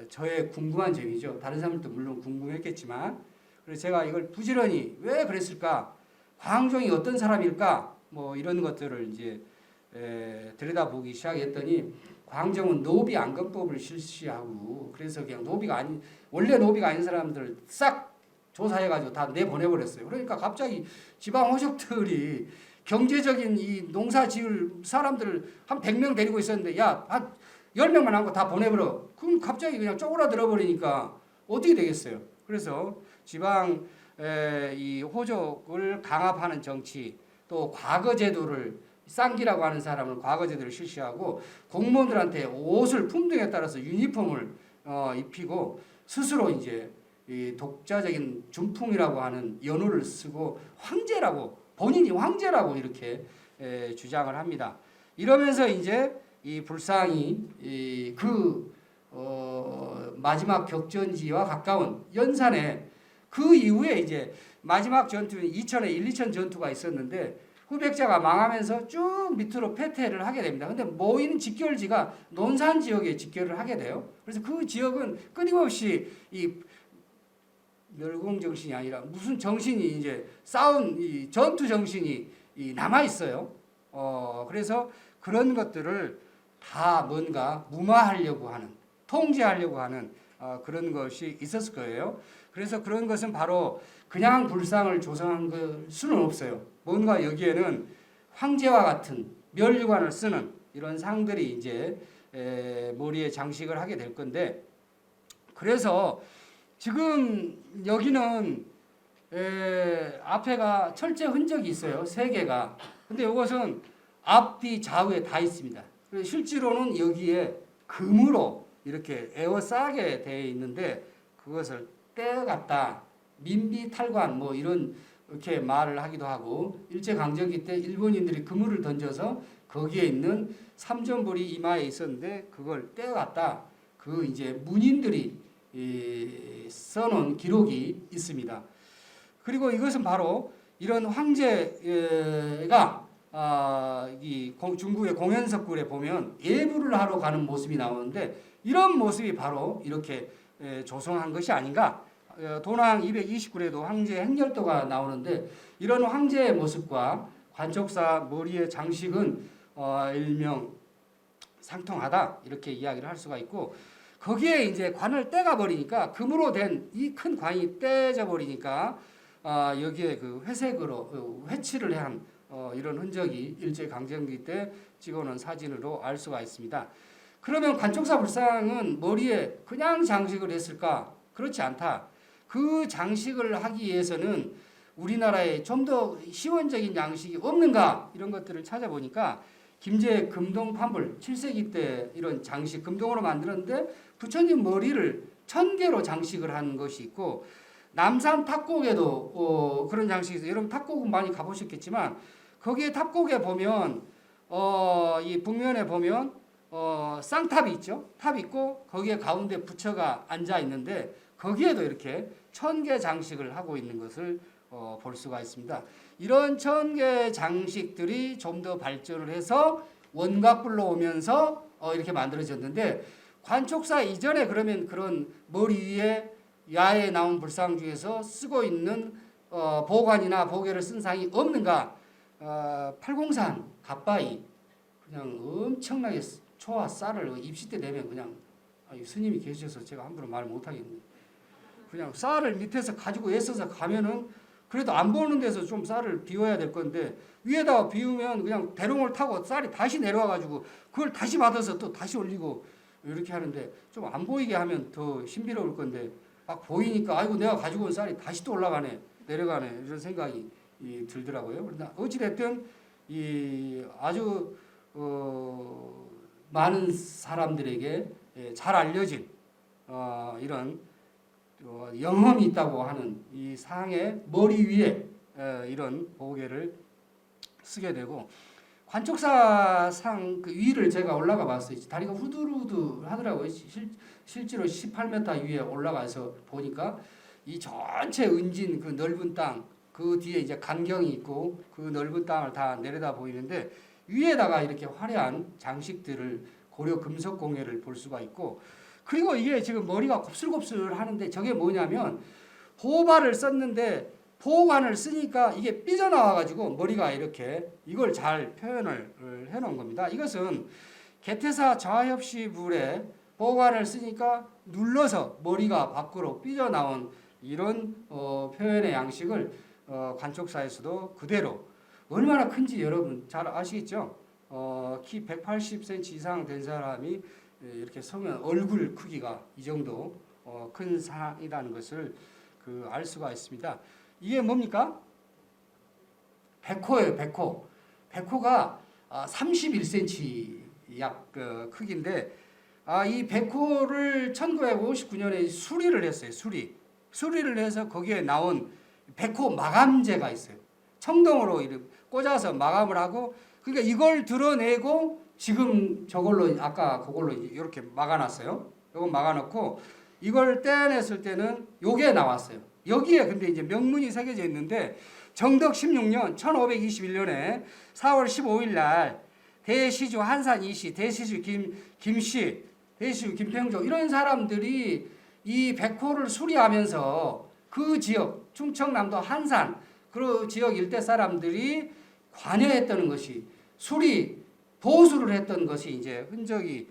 저의 궁금한 점이죠. 다른 사람들도 물론 궁금했겠지만, 그래서 제가 이걸 부지런히 왜 그랬을까, 광종이 어떤 사람일까, 뭐 이런 것들을 이제 들여다보기 시작했더니, 광종은 노비 안건법을 실시하고, 그래서 그냥 원래 노비가 아닌 사람들을 싹 조사해가지고 다 내보내버렸어요. 그러니까 갑자기 지방 호족들이 경제적인 이 농사 지을 사람들을 한 100명 데리고 있었는데, 야, 한 10명만 한 거 다 보내버려. 그럼 갑자기 그냥 쪼그라들어 버리니까 어떻게 되겠어요? 그래서 지방 이 호족을 강압하는 정치, 또 과거 제도를 쌍기라고 하는 사람은 과거제도를 실시하고 공무원들한테 옷을 품등에 따라서 유니폼을 입히고 스스로 이제 이 독자적인 준풍이라고 하는 연호를 쓰고 황제라고 본인이 황제라고 이렇게 주장을 합니다. 이러면서 이제 이 불상이 마지막 격전지와 가까운 연산에 그 이후에 이제 마지막 전투는 이천에 1~2천 전투가 있었는데 후백자가 망하면서 쭉 밑으로 패퇴를 하게 됩니다. 근데 모인 직결지가 논산 지역에 직결을 하게 돼요. 그래서 그 지역은 끊임없이 이 멸공 정신이 아니라 무슨 정신이 이제 싸운 이 전투 정신이 남아 있어요. 그래서 그런 것들을 다 뭔가 무마하려고 하는, 통제하려고 하는 그런 것이 있었을 거예요. 그래서 그런 것은 바로 그냥 불상을 조성한 걸 수는 없어요. 뭔가 여기에는 황제와 같은 멸류관을 쓰는 이런 상들이 이제 머리에 장식을 하게 될 건데, 그래서 지금 여기는 앞에가 철제 흔적이 있어요. 3개가. 근데 이것은 앞뒤 좌우에 다 있습니다. 그래서 실제로는 여기에 금으로 이렇게 에워싸게 되어 있는데 그것을 떼어갔다. 민비탈관 뭐 이렇게 말을 하기도 하고, 일제강점기 때 일본인들이 그물을 던져서 거기에 있는 삼전볼이 이마에 있었는데 그걸 떼어갔다. 그 이제 문인들이 써놓은 기록이 있습니다. 그리고 이것은 바로 이런 황제가 이 중국의 공연석굴에 보면 예불을 하러 가는 모습이 나오는데 이런 모습이 바로 이렇게 조성한 것이 아닌가. 도랑 229에도 황제 행렬도가 나오는데 이런 황제의 모습과 관촉사 머리의 장식은 일명 상통하다 이렇게 이야기를 할 수가 있고, 거기에 이제 관을 떼가 버리니까 금으로 된 이 큰 관이 떼져 버리니까 여기에 그 회색으로 회칠을 한 이런 흔적이 일제 강점기 때 찍어놓은 사진으로 알 수가 있습니다. 그러면 관촉사 불상은 머리에 그냥 장식을 했을까? 그렇지 않다. 그 장식을 하기 위해서는 우리나라에 좀 더 시원적인 양식이 없는가 이런 것들을 찾아보니까 김제 금동 판불 7세기 때 이런 장식 금동으로 만들었는데 부처님 머리를 1000개로 장식을 한 것이 있고, 남산 탑곡에도 그런 장식이 있어요. 여러분 탑곡은 많이 가보셨겠지만 거기에 탑곡에 보면 이 북면에 보면 쌍탑이 있죠. 탑이 있고 거기에 가운데 부처가 앉아 있는데 거기에도 이렇게 1000개 장식을 하고 있는 것을 볼 수가 있습니다. 이런 1000개 장식들이 좀 더 발전을 해서 원각불로 오면서 이렇게 만들어졌는데, 관촉사 이전에 그러면 그런 머리 위에 야에 나온 불상 중에서 쓰고 있는 보관이나 보계를 쓴 상이 없는가? 팔공산 갓바위 그냥 엄청나게 초와 쌀을 입시 때 내면 그냥 스님이 계셔서 제가 함부로 말 못하겠네요. 그냥 쌀을 밑에서 가지고 애써서 가면은 그래도 안 보는 데서 좀 쌀을 비워야 될 건데 위에다가 비우면 그냥 대롱을 타고 쌀이 다시 내려와 가지고 그걸 다시 받아서 또 다시 올리고 이렇게 하는데, 좀 안 보이게 하면 더 신비로울 건데 막 보이니까 아이고 내가 가지고 온 쌀이 다시 또 올라가네 내려가네 이런 생각이 들더라고요. 그러나 어찌됐든 이 아주 많은 사람들에게 잘 알려진 이런 영험이 있다고 하는 이 상의 머리 위에 이런 보계를 쓰게 되고, 관촉사 상 그 위를 제가 올라가 봤어요. 다리가 후들후들 하더라고요. 실제로 18m 위에 올라가서 보니까 이 전체 은진 그 넓은 땅, 그 뒤에 이제 간경이 있고 그 넓은 땅을 다 내려다 보이는데 위에다가 이렇게 화려한 장식들을 고려 금속 공예를 볼 수가 있고, 그리고 이게 지금 머리가 곱슬곱슬 하는데 저게 뭐냐면 보발을 썼는데 보관을 쓰니까 이게 삐져나와가지고 머리가 이렇게 이걸 잘 표현을 해놓은 겁니다. 이것은 개태사 좌협시불에 보관을 쓰니까 눌러서 머리가 밖으로 삐져나온 이런 표현의 양식을 관촉사에서도 그대로, 얼마나 큰지 여러분 잘 아시겠죠? 키 180cm 이상 된 사람이 이렇게 서면 얼굴 크기가 이 정도 큰 상이라는 것을 알 수가 있습니다. 이게 뭡니까? 백호예요, 백호. 백호가 31cm 약 크기인데 이 백호를 1959년에 수리를 했어요. 수리를 해서 거기에 나온 백호 마감재가 있어요. 청동으로 이렇게 꽂아서 마감을 하고 그러니까 이걸 드러내고 지금 저걸로 아까 그걸로 이렇게 막아놨어요. 이건 막아놓고 이걸 떼어냈을 때는 요게 나왔어요. 여기에 근데 이제 명문이 새겨져 있는데 정덕 16년 1521년에 4월 15일 날 대시주 한산 이씨, 대시주 김씨, 대시주 김평조 이런 사람들이 이 백호를 수리하면서 그 지역 충청남도 한산 그 지역 일대 사람들이 관여했다는 것이 수리 보수를 했던 것이 이제 흔적이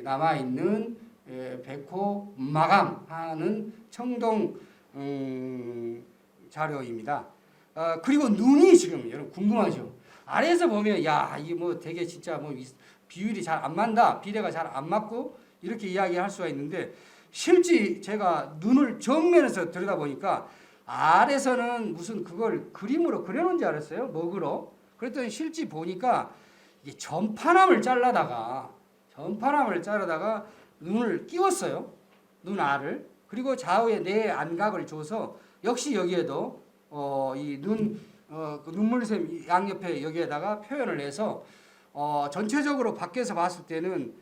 남아 있는 백호 마감하는 청동 자료입니다. 그리고 눈이 지금 여러분 궁금하죠? 아래에서 보면 야 이게 뭐 되게 진짜 뭐 비율이 잘 안 맞다, 비례가 잘 안 맞고 이렇게 이야기할 수가 있는데 실제 제가 눈을 정면에서 들여다보니까 아래서는 무슨 그걸 그림으로 그려놓은 줄 알았어요. 먹으로. 그랬더니 실제 보니까 이게 전파남을 자르다가 눈을 끼웠어요. 눈알을. 그리고 좌우에 네 안각을 줘서 역시 여기에도 이 눈물샘 양옆에 여기에다가 표현을 해서 전체적으로 밖에서 봤을 때는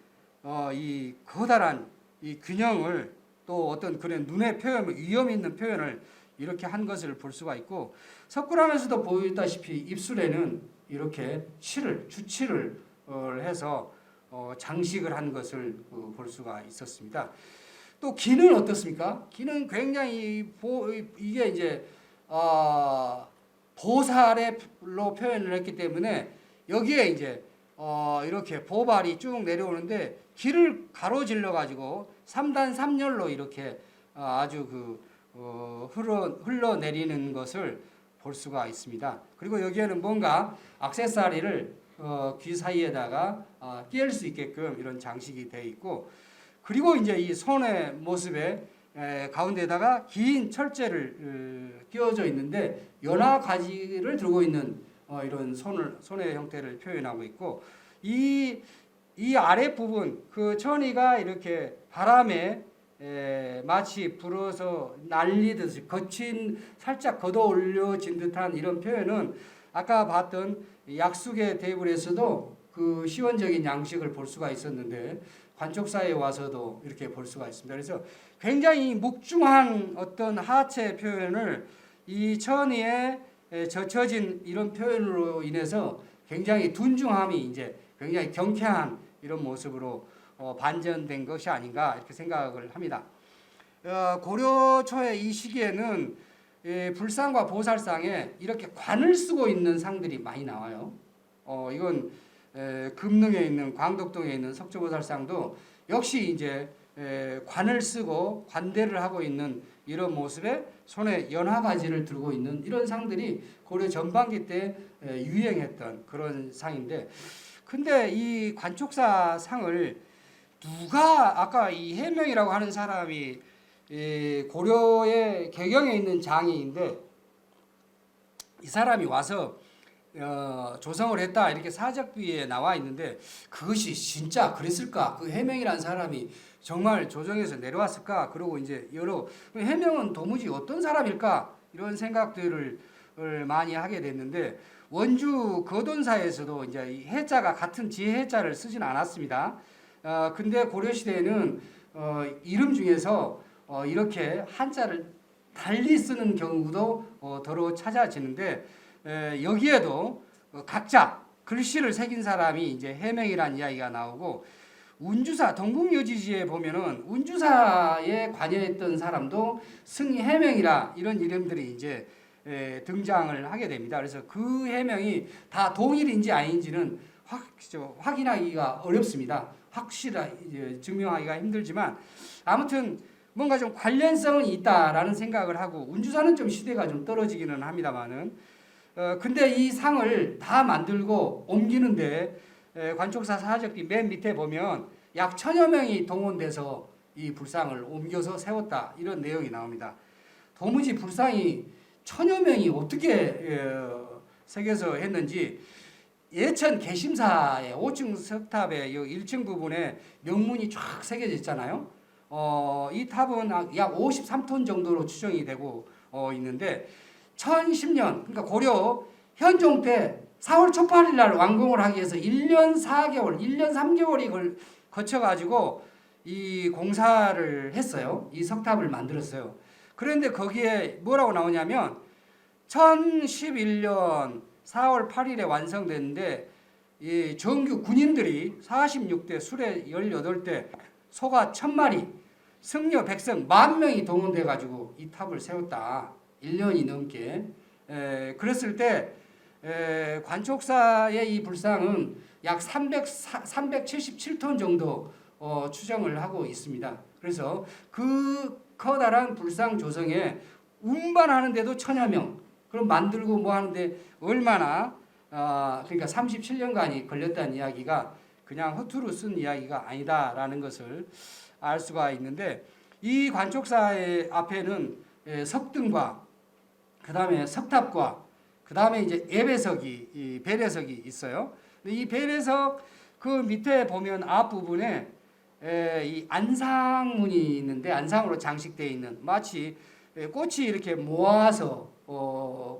이 커다란 이 균형을 또 어떤 그런 눈의 표현, 위험 있는 표현을 이렇게 한 것을 볼 수가 있고 석굴암에서도 보였다시피 입술에는 이렇게 주칠을 해서 장식을 한 것을 볼 수가 있었습니다. 또 기는 어떻습니까? 기는 굉장히 이게 이제 보살로 표현을 했기 때문에 여기에 이제 이렇게 보발이 쭉 내려오는데 기를 가로질러 가지고 3단 3열로 이렇게 아주 흘러내리는 것을 볼 수가 있습니다. 그리고 여기에는 뭔가 액세서리를 귀 사이에다가 끼울 수 있게끔 이런 장식이 되어 있고 그리고 이제 이 손의 모습에 가운데다가 긴 철제를 끼워져 있는데 연화 가지를 들고 있는 이런 손의 형태를 표현하고 있고 이 아래 부분 그 천이가 이렇게 바람에 마치 불어서 날리듯이 살짝 걷어 올려진 듯한 이런 표현은 아까 봤던 약수계 대불에서도 그 시원적인 양식을 볼 수가 있었는데 관촉사에 와서도 이렇게 볼 수가 있습니다. 그래서 굉장히 묵중한 어떤 하체 표현을 이 천이에 젖혀진 이런 표현으로 인해서 굉장히 둔중함이 이제 굉장히 경쾌한 이런 모습으로 반전된 것이 아닌가 이렇게 생각을 합니다. 고려 초의 이 시기에는 불상과 보살상에 이렇게 관을 쓰고 있는 상들이 많이 나와요. 이건 금능에 있는 광덕동에 있는 석조보살상도 역시 이제 관을 쓰고 관대를 하고 있는 이런 모습에 손에 연화가지를 들고 있는 이런 상들이 고려 전반기 때 유행했던 그런 상인데 근데 이 관촉사 상을 누가 아까 이 해명이라고 하는 사람이 고려의 개경에 있는 장이인데 이 사람이 와서 조성을 했다 이렇게 사적비에 나와 있는데 그것이 진짜 그랬을까? 그 해명이라는 사람이 정말 조정에서 내려왔을까? 그리고 이제 여러 해명은 도무지 어떤 사람일까? 이런 생각들을 많이 하게 됐는데 원주 거돈사에서도 이제 이 해자가 같은 지혜 해자를 쓰진 않았습니다. 근데 고려 시대에는 이름 중에서 이렇게 한자를 달리 쓰는 경우도 더러 찾아지는데 여기에도 각자 글씨를 새긴 사람이 이제 해명이라는 이야기가 나오고 운주사 동국여지지에 보면은 운주사에 관여했던 사람도 승희 해명이라 이런 이름들이 이제 등장을 하게 됩니다. 그래서 그 해명이 다 동일인지 아닌지는 확인하기가 어렵습니다. 확실하게 증명하기가 힘들지만 아무튼 뭔가 좀 관련성은 있다라는 생각을 하고 운주사는 좀 시대가 좀 떨어지기는 합니다만은 근데 이 상을 다 만들고 옮기는데 관촉사 사적비 맨 밑에 보면 약 1000여 명이 동원돼서 이 불상을 옮겨서 세웠다 이런 내용이 나옵니다. 도무지 불상이 1000여 명이 어떻게 새겨서 했는지 예천 개심사의 5층 석탑의 1층 부분에 명문이 쫙 새겨져 있잖아요. 이 탑은 약 53톤 정도로 추정이 되고 있는데 1010년 그러니까 고려 현종 때 4월 첫 8일 날 완공을 하기 위해서 1년 4개월, 1년 3개월이 거쳐가지고 이 공사를 했어요. 이 석탑을 만들었어요. 그런데 거기에 뭐라고 나오냐면 1011년 4월 8일에 완성됐는데 이 정규 군인들이 46대, 수레 18대, 소가 1000마리, 승려 백성 10,000명이 동원돼 가지고 이 탑을 세웠다. 1년이 넘게. 그랬을 때 관촉사의 이 불상은 약 377톤 정도 추정을 하고 있습니다. 그래서 그 커다란 불상 조성에 운반하는데도 1000여 명, 그럼 만들고 뭐 하는데 얼마나 그러니까 37년간이 걸렸다는 이야기가 그냥 허투루 쓴 이야기가 아니다라는 것을 알 수가 있는데 이 관촉사의 앞에는 석등과 그 다음에 석탑과 그 다음에 이제 예배석이 배례석이 있어요. 이 배례석 그 밑에 보면 앞부분에 이 안상문이 있는데 안상으로 장식되어 있는 마치 꽃이 이렇게 모아서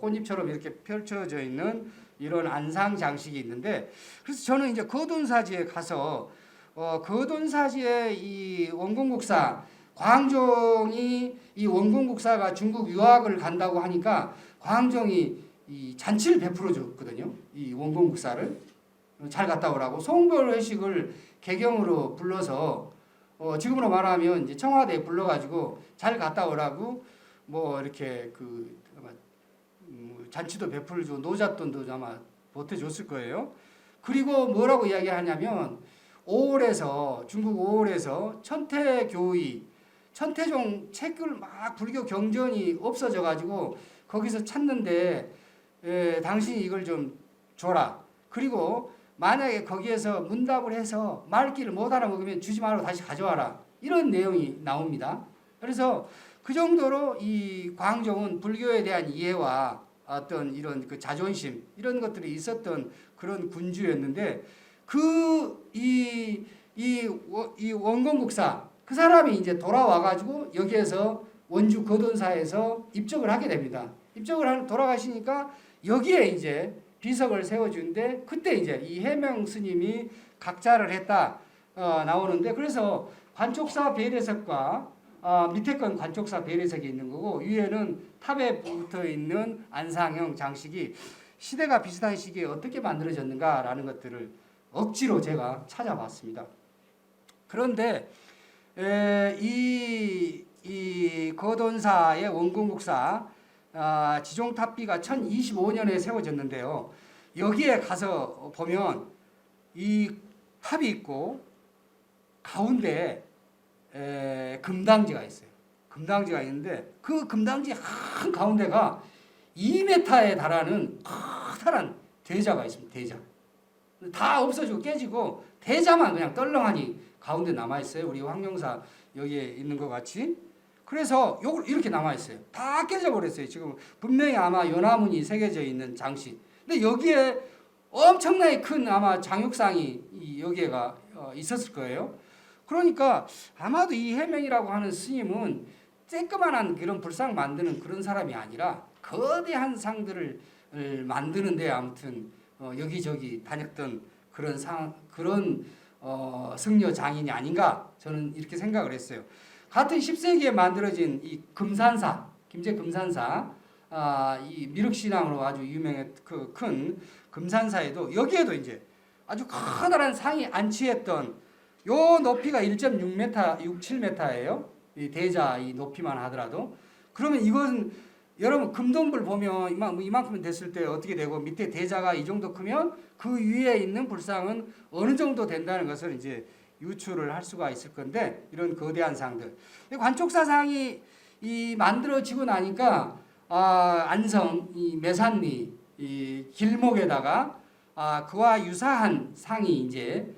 꽃잎처럼 이렇게 펼쳐져 있는 이런 안상 장식이 있는데 그래서 저는 이제 거돈사지에 가서 거돈사지의 이 원공국사 광종이 이 원공국사가 중국 유학을 간다고 하니까 광종이 이 잔치를 베풀어 줬거든요. 이 원공국사를 잘 갔다 오라고 송별회식을 개경으로 불러서 지금으로 말하면 이제 청와대에 불러가지고 잘 갔다 오라고 뭐 이렇게 그 잔치도 베풀어주고 노잣돈도 아마 보태줬을 거예요. 그리고 뭐라고 이야기하냐면 5월에서 중국 5월에서 천태교의 천태종 책을 막 불교 경전이 없어져 가지고 거기서 찾는데 당신이 이걸 좀 줘라. 그리고 만약에 거기에서 문답을 해서 말귀를 못 알아먹으면 주지 말고 다시 가져와라. 이런 내용이 나옵니다. 그래서 그 정도로 이 광종은 불교에 대한 이해와 어떤 이런 그 자존심 이런 것들이 있었던 그런 군주였는데 이 원공국사 그 사람이 이제 돌아와 가지고 여기에서 원주 거돈사에서 입적을 하게 됩니다. 돌아가시니까 여기에 이제 비석을 세워주는데 그때 이제 이 해명 스님이 각자를 했다 나오는데 그래서 관촉사 배례석과 밑에 건 관촉사 배례석이 있는 거고 위에는 탑에 붙어 있는 안상형 장식이 시대가 비슷한 시기에 어떻게 만들어졌는가라는 것들을 억지로 제가 찾아봤습니다. 그런데 이 거돈사의 원공국사 지종탑비가 1025년에 세워졌는데요. 여기에 가서 보면 이 탑이 있고 가운데 금당지가 있어요. 금당지가 있는데 그 금당지 한 가운데가 2m에 달하는 커다란 대자가 있습니다. 대자. 다 없어지고 깨지고 대자만 그냥 떨렁하니 가운데 남아있어요. 우리 황룡사 여기에 있는 것 같이. 그래서 요걸 이렇게 남아있어요. 다 깨져버렸어요. 지금 분명히 아마 연화문이 새겨져 있는 장식. 근데 여기에 엄청나게 큰 아마 장육상이 여기에가 있었을 거예요. 그러니까 아마도 이 해명이라고 하는 스님은 쬐끄만한 그런 불상 만드는 그런 사람이 아니라 거대한 상들을 만드는데 아무튼 여기저기 다녔던 그런 승려 장인이 아닌가 저는 이렇게 생각을 했어요. 같은 10세기에 만들어진 이 금산사, 김제 금산사, 이 미륵신앙으로 아주 유명한 그 큰 금산사에도 여기에도 이제 아주 커다란 상이 안치했던 요 높이가 1.6m, 6, 7m예요. 이 대자 이 높이만 하더라도 그러면 이건 여러분 금동불 보면 이만큼 됐을 때 어떻게 되고 밑에 대자가 이 정도 크면 그 위에 있는 불상은 어느 정도 된다는 것을 이제 유추를 할 수가 있을 건데 이런 거대한 상들. 관촉사상이 이 만들어지고 나니까 안성 이 매산리 이 길목에다가 그와 유사한 상이 이제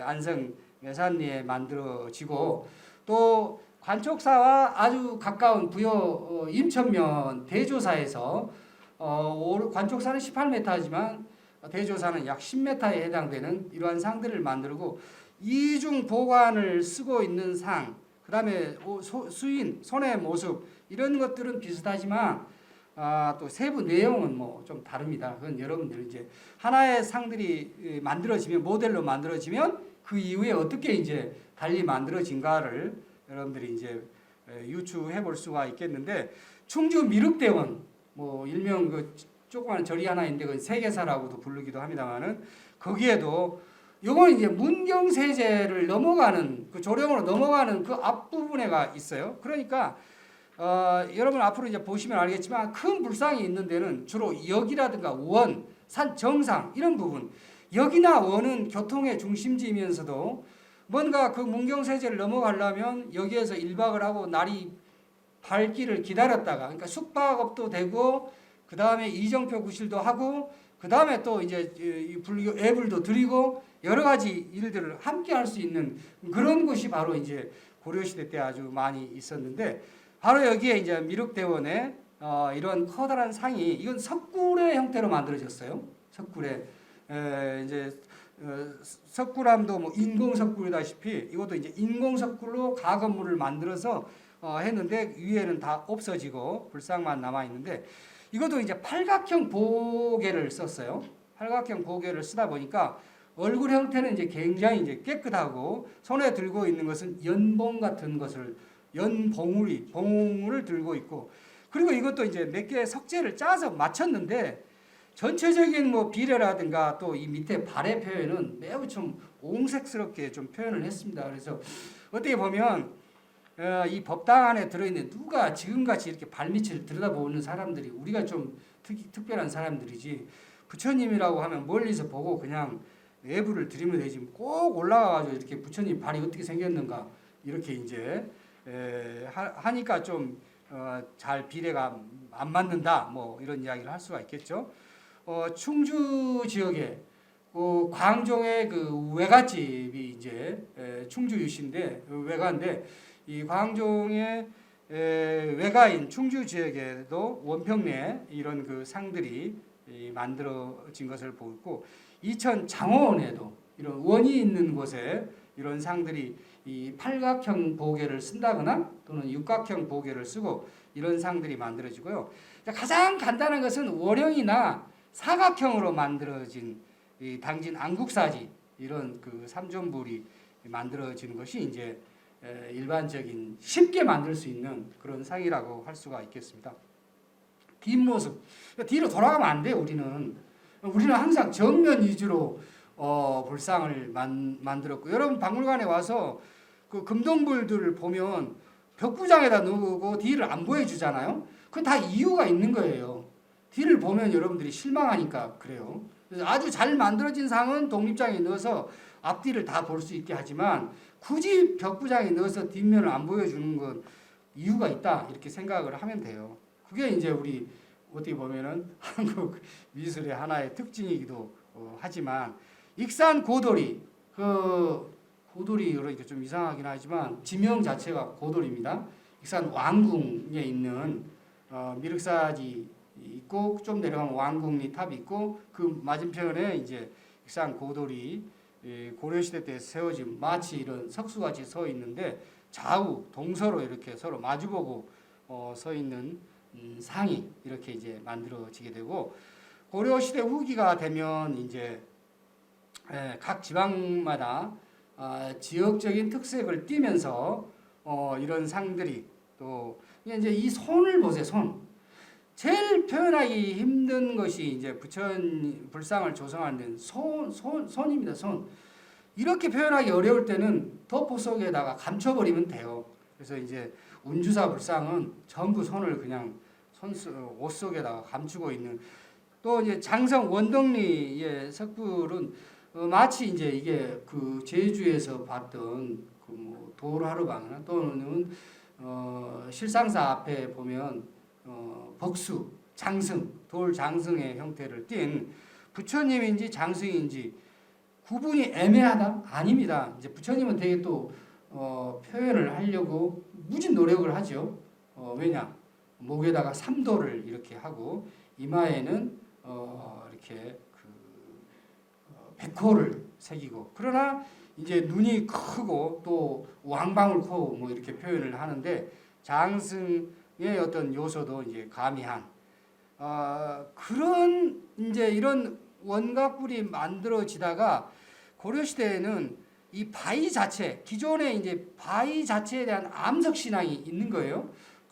안성 매산리에 만들어지고 또 관촉사와 아주 가까운 부여 임천면 대조사에서 관촉사는 18m지만 대조사는 약 10m에 해당되는 이러한 상들을 만들고 이중 보관을 쓰고 있는 상, 그다음에 수인, 손의 모습 이런 것들은 비슷하지만 또 세부 내용은 뭐 좀 다릅니다. 그건 여러분들 이제 하나의 상들이 만들어지면 모델로 만들어지면 그 이후에 어떻게 이제 달리 만들어진가를 여러분들이 이제 유추해 볼 수가 있겠는데 충주 미륵대원 뭐 일명 그 조그마한 절이 하나 있는데 그 세계사라고도 부르기도 합니다만은 거기에도 요건 이제 문경세제를 넘어가는 그 조령으로 넘어가는 그 앞부분에가 있어요. 그러니까 여러분 앞으로 이제 보시면 알겠지만 큰 불상이 있는 데는 주로 역이라든가 원, 산 정상 이런 부분. 역이나 원은 교통의 중심지이면서도 뭔가 그 문경세제를 넘어가려면 여기에서 1박을 하고 날이 밝기를 기다렸다가 그러니까 숙박업도 되고 그 다음에 이정표 구실도 하고 그 다음에 또 이제 이 불교 애불도 드리고 여러 가지 일들을 함께 할 수 있는 그런 곳이 바로 이제 고려시대 때 아주 많이 있었는데 바로 여기에 이제 미륵대원에 이런 커다란 상이 이건 석굴의 형태로 만들어졌어요. 석굴에 이제 석굴암도 뭐 인공 석굴이다시피 이것도 이제 인공 석굴로 가건물을 만들어서 했는데 위에는 다 없어지고 불상만 남아 있는데 이것도 이제 팔각형 보개를 썼어요. 팔각형 보개를 쓰다 보니까 얼굴 형태는 이제 굉장히 이제 깨끗하고 손에 들고 있는 것은 연봉 같은 것을 봉을 들고 있고 그리고 이것도 이제 몇 개의 석재를 짜서 맞췄는데 전체적인 뭐 비례라든가 또 이 밑에 발의 표현은 매우 좀 옹색스럽게 좀 표현을 했습니다. 그래서 어떻게 보면 이 법당 안에 들어있는 누가 지금같이 이렇게 발밑을 들여다보는 사람들이 우리가 좀 특별한 사람들이지 부처님이라고 하면 멀리서 보고 그냥 외부를 들이면 되지 꼭 올라가가지고 이렇게 부처님 발이 어떻게 생겼는가 이렇게 이제 하니까 좀 잘 비례가 안 맞는다 뭐 이런 이야기를 할 수가 있겠죠. 충주 지역에 광종의 그 외갓집이 이제 충주 유씨인데 외가인데 이 광종의 외가인 충주 지역에도 원평리에 이런 그 상들이 만들어진 것을 보고 이천 장호원에도 이런 원이 있는 곳에 이런 상들이 이 팔각형 보개를 쓴다거나 또는 육각형 보개를 쓰고 이런 상들이 만들어지고요. 가장 간단한 것은 원형이나 사각형으로 만들어진 이 당진 안국사지 이런 그 삼존불이 만들어지는 것이 이제 일반적인 쉽게 만들 수 있는 그런 상이라고 할 수가 있겠습니다. 뒷모습 뒤로 돌아가면 안 돼요. 우리는 항상 정면 위주로 불상을 만들었고 여러분 박물관에 와서 그 금동불들을 보면 벽부장에다 놓고 뒤를 안 보여주잖아요. 그건 다 이유가 있는 거예요. 뒤를 보면 여러분들이 실망하니까 그래요. 그래서 아주 잘 만들어진 상은 독립장에 넣어서 앞뒤를 다 볼 수 있게 하지만 굳이 벽부장에 넣어서 뒷면을 안 보여주는 건 이유가 있다 이렇게 생각을 하면 돼요. 그게 이제 우리 어떻게 보면은 한국 미술의 하나의 특징이기도 하지만 익산 고돌이 고돌이 그러니까 좀 이상하긴 하지만 지명 자체가 고돌입니다. 익산 왕궁에 있는 미륵사지 있고 좀 내려가면 왕궁리 탑이 있고 그 맞은편에 이제 익산 고돌이 고려시대 때 세워진 마치 이런 석수같이 서 있는데 좌우 동서로 이렇게 서로 마주보고 서 있는 상이 이렇게 이제 만들어지게 되고 고려시대 후기가 되면 이제 각 지방마다 지역적인 특색을 띠면서 이런 상들이 또 이제 이 손을 보세요. 제일 표현하기 힘든 것이 이제 불상을 조성하는 데는 손입니다. 이렇게 표현하기 어려울 때는 덮보 속에다가 감춰버리면 돼요. 그래서 이제 운주사 불상은 전부 손을 그냥 옷 속에다가 감추고 있는 또 이제 장성 원덕리의 석굴은 마치 이제 이게 그 제주에서 봤던 그 뭐 돌하루방이나 또는 실상사 앞에 보면 벅수, 장승, 돌 장승의 형태를 띈 부처님인지 장승인지 구분이 애매하다? 아닙니다. 이제 부처님은 되게 또 표현을 하려고 무진 노력을 하죠. 왜냐? 목에다가 삼도를 이렇게 하고 이마에는 이렇게 그 백호를 새기고, 그러나 이제 눈이 크고 또 왕방울코 뭐 이렇게 표현을 하는데 장승의 어떤 요소도 이제 가미한 그런 이제 이런 원각불이 만들어지다가 고려 시대에는 이 바위 자체, 기존에 이제 바위 자체에 대한 암석 신앙이 있는 거예요.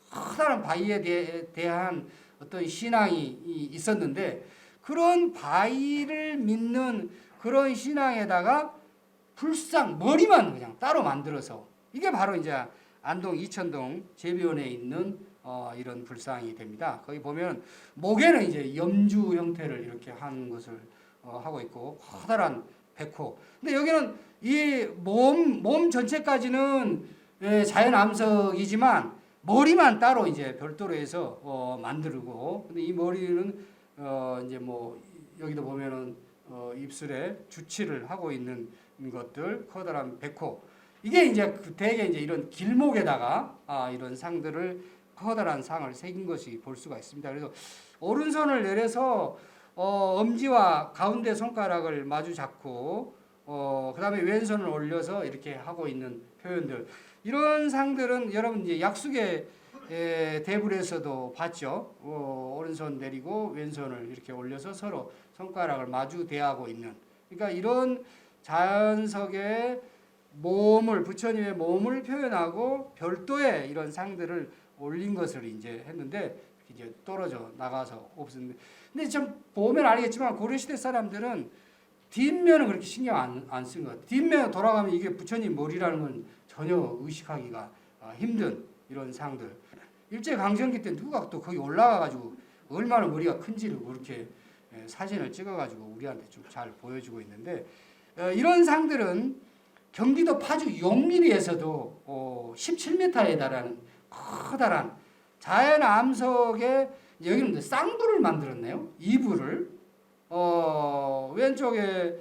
커다란 바위에 대한 어떤 신앙이 있었는데, 그런 바위를 믿는 그런 신앙에다가 불상 머리만 그냥 따로 만들어서, 이게 바로 이제 안동 이천동 제비원에 있는 이런 불상이 됩니다. 거기 보면 목에는 이제 염주 형태를 이렇게 한 것을 하고 있고, 커다란 백호. 근데 여기는 이 몸 전체까지는 자연 암석이지만 머리만 따로 이제 별도로 해서 만들고, 근데 이 머리는 이제 뭐 여기도 보면은 입술에 주치를 하고 있는 것들, 커다란 백호. 이게 이제 대개 이제 이런 길목에다가 이런 상들을, 커다란 상을 새긴 것이 볼 수가 있습니다. 그래서 오른손을 내려서 엄지와 가운데 손가락을 마주 잡고 그다음에 왼손을 올려서 이렇게 하고 있는 표현들, 이런 상들은 여러분 이제 약수계 대불에서도 봤죠. 오른손 내리고 왼손을 이렇게 올려서 서로 손가락을 마주 대하고 있는, 그러니까 이런 자연석의 몸을, 부처님의 몸을 표현하고 별도의 이런 상들을 올린 것을 이제 했는데, 이제 떨어져 나가서 없었는데, 근데 좀 보면 알겠지만 고려시대 사람들은 뒷면은 그렇게 신경 안 쓴 것 같아요. 뒷면 돌아가면 이게 부처님 머리라는 건 전혀 의식하기가 힘든 이런 상들. 일제강점기 때 누가 또 거기 올라가가지고 얼마나 머리가 큰지를 그렇게 사진을 찍어가지고 우리한테 좀 잘 보여주고 있는데, 이런 상들은 경기도 파주 용미리에서도 17m에 달하는 커다란 자연 암석에, 여기는 쌍불을 만들었네요. 이불을 왼쪽에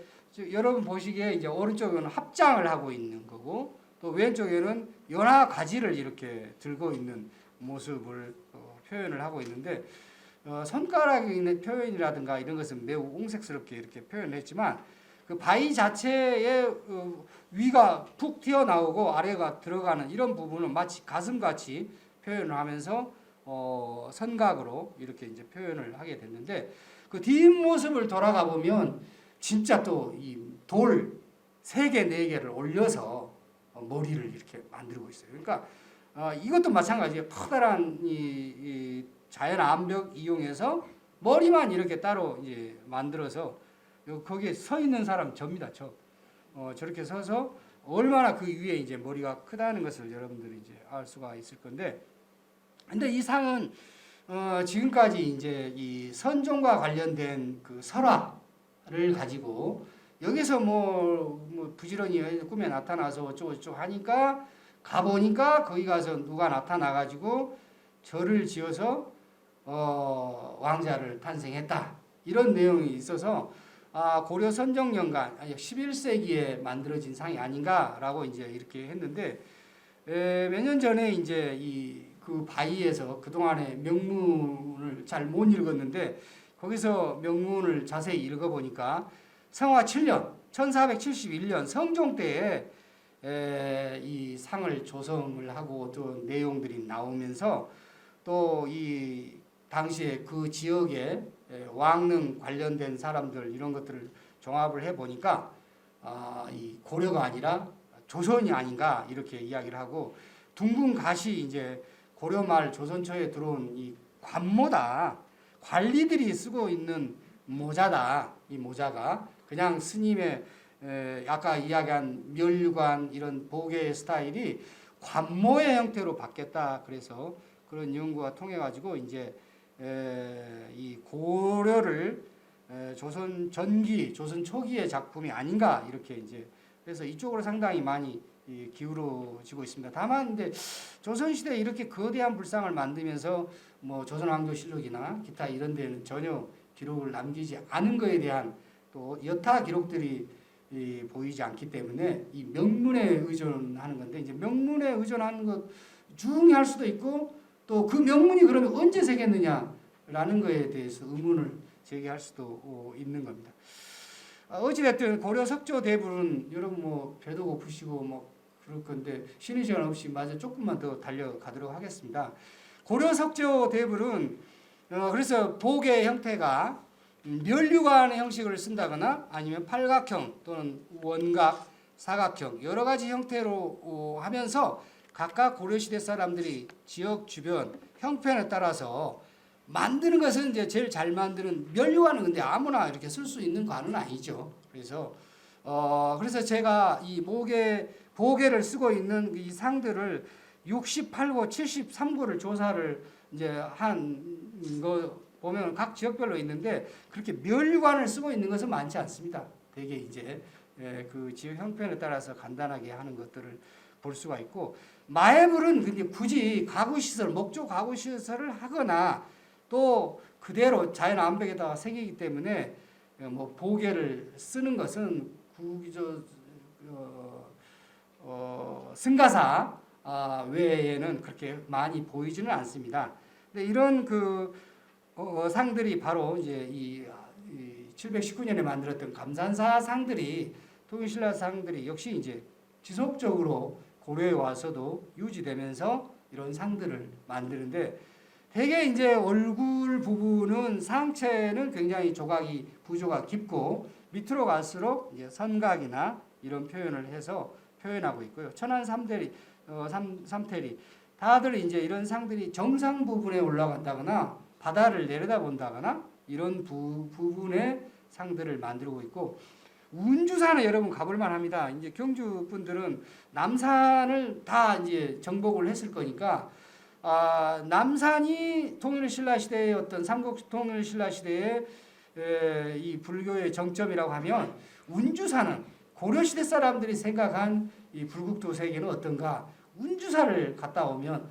여러분 보시기에 이제 오른쪽에는 합장을 하고 있는 거고, 또 왼쪽에는 연화 가지를 이렇게 들고 있는 모습을 표현을 하고 있는데, 손가락에 있는 표현이라든가 이런 것은 매우 옹색스럽게 이렇게 표현했지만, 그 바위 자체의 위가 푹 튀어나오고 아래가 들어가는 이런 부분은 마치 가슴같이 표현을 하면서 선각으로 이렇게 이제 표현을 하게 됐는데, 그 뒷모습을 돌아가 보면 진짜 또 이 돌 3개, 4개를 올려서 머리를 이렇게 만들고 있어요. 그러니까 이것도 마찬가지예요. 커다란 이 자연 암벽 이용해서 머리만 이렇게 따로 이제 만들어서 거기에 서 있는 사람 접니다. 저렇게 서서 얼마나 그 위에 이제 머리가 크다는 것을 여러분들이 이제 알 수가 있을 건데, 근데 이 상은 지금까지 이제 이 선종과 관련된 그 설화를 가지고 여기서 뭐 부지런히 꿈에 나타나서 어쩌고 하니까 가보니까 거기 가서 누가 나타나가지고 절을 지어서 왕자를 탄생했다, 이런 내용이 있어서 고려 선종년간 11세기에 만들어진 상이 아닌가라고 이제 이렇게 했는데, 몇 년 전에 이제 그 바위에서 그동안의 명문을 잘 못 읽었는데, 거기서 명문을 자세히 읽어보니까 성화 7년 1471년 성종 때에 이 상을 조성을 하고 또 내용들이 나오면서, 또 이 당시에 그 지역에 왕릉 관련된 사람들 이런 것들을 종합을 해보니까 이 고려가 아니라 조선이 아닌가 이렇게 이야기를 하고, 둥근 갓이 이제 고려 말 조선 초에 들어온 이 관모다, 관리들이 쓰고 있는 모자다. 이 모자가 그냥 스님의 아까 이야기한 멸관 이런 보계 스타일이 관모의 형태로 바뀌었다. 그래서 그런 연구가 통해 가지고 이제 이 고려를 조선 전기, 조선 초기의 작품이 아닌가 이렇게 이제, 그래서 이쪽으로 상당히 많이 기울어지고 있습니다. 다만 이제 조선 시대에 이렇게 거대한 불상을 만들면서 뭐 조선왕조실록이나 기타 이런 데는 전혀 기록을 남기지 않은 것에 대한 또 여타 기록들이 보이지 않기 때문에 이 명문에 의존하는 건데, 이제 명문에 의존하는 것 중요할 수도 있고, 또 그 명문이 그러면 언제 새겼느냐라는 것에 대해서 의문을 제기할 수도 있는 겁니다. 어찌됐든 고려 석조 대불은 여러분 뭐 배도 고프시고 뭐 그럴 건데 쉬는 시간 없이 마저 조금만 더 달려가도록 하겠습니다. 고려 석조 대불은 그래서 복의 형태가 면류관의 형식을 쓴다거나 아니면 팔각형 또는 원각, 사각형 여러 가지 형태로 하면서 각각 고려시대 사람들이 지역 주변 형편에 따라서 만드는 것은 이제 제일 잘 만드는 면류관은 근데 아무나 이렇게 쓸 수 있는 관은 아니죠. 그래서 제가 이 보게를 쓰고 있는 이 상들을 68고 73고를 조사를 이제 한 거 보면 각 지역별로 있는데 그렇게 면류관을 쓰고 있는 것은 많지 않습니다. 되게 이제 그 지역 형편에 따라서 간단하게 하는 것들을 볼 수가 있고 마애불은 근데 굳이 가구시설, 목조 가구시설을 하거나 또 그대로 자연 암벽에다가 새기기 때문에 뭐 보게를 쓰는 것은 승가사 외에는 그렇게 많이 보이지는 않습니다. 근데 이런 상들이 바로 이제 이 719년에 만들었던 감산사 상들이 통일신라 상들이 역시 이제 지속적으로 고려에 와서도 유지되면서 이런 상들을 만드는데 되게 이제 얼굴 부분은 상체는 굉장히 부조가 깊고 밑으로 갈수록 이제 선각이나 이런 표현을 해서 표현하고 있고요. 천안 삼태리 다들 이제 이런 상들이 정상 부분에 올라간다거나 바다를 내려다본다거나 이런 부분의 상들을 만들고 있고 운주산은 여러분 가볼 만합니다. 이제 경주 분들은 남산을 다 이제 정복을 했을 거니까 남산이 통일신라 시대의 어떤 삼국 통일신라 시대의 이 불교의 정점이라고 하면 운주산은 고려시대 사람들이 생각한 이 불국토 세계는 어떤가? 운주사를 갔다 오면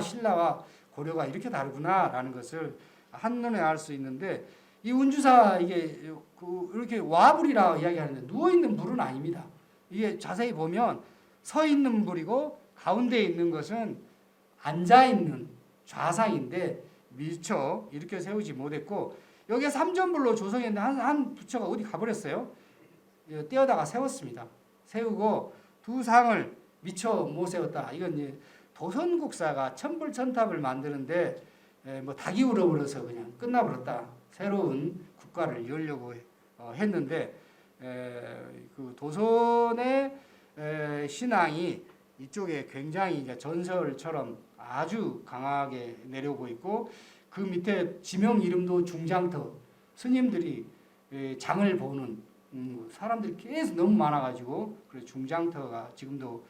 신라와 고려가 이렇게 다르구나라는 것을 한눈에 알 수 있는데 이 운주사 이게 이렇게 와불이라 이야기하는데 누워 있는 불은 아닙니다. 이게 자세히 보면 서 있는 불이고 가운데 있는 것은 앉아 있는 좌상인데 미처 이렇게 세우지 못했고 여기에 삼전불로 조성했는데 한 부처가 어디 가버렸어요. 떼어다가 세웠습니다. 세우고 두 상을 미처 못 세웠다. 이건 이제 도선국사가 천불천탑을 만드는데 뭐 닭이 울어버려서 그냥 끝나버렸다. 새로운 국가를 열려고 했는데 그 도선의 신앙이 이쪽에 굉장히 이제 전설처럼 아주 강하게 내려오고 있고 그 밑에 지명 이름도 중장터 스님들이 장을 보는 사람들이 계속 너무 많아가지고 그래서 중장터가 지금도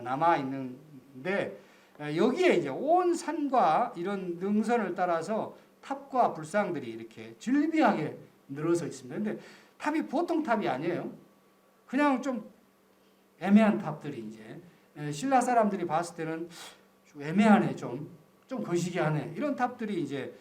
남아 있는데 여기에 이제 온 산과 이런 능선을 따라서 탑과 불상들이 이렇게 즐비하게 늘어서 있습니다. 근데 탑이 보통 탑이 아니에요. 그냥 좀 애매한 탑들이 이제 신라 사람들이 봤을 때는 좀 애매하네, 좀 거시기하네 이런 탑들이 이제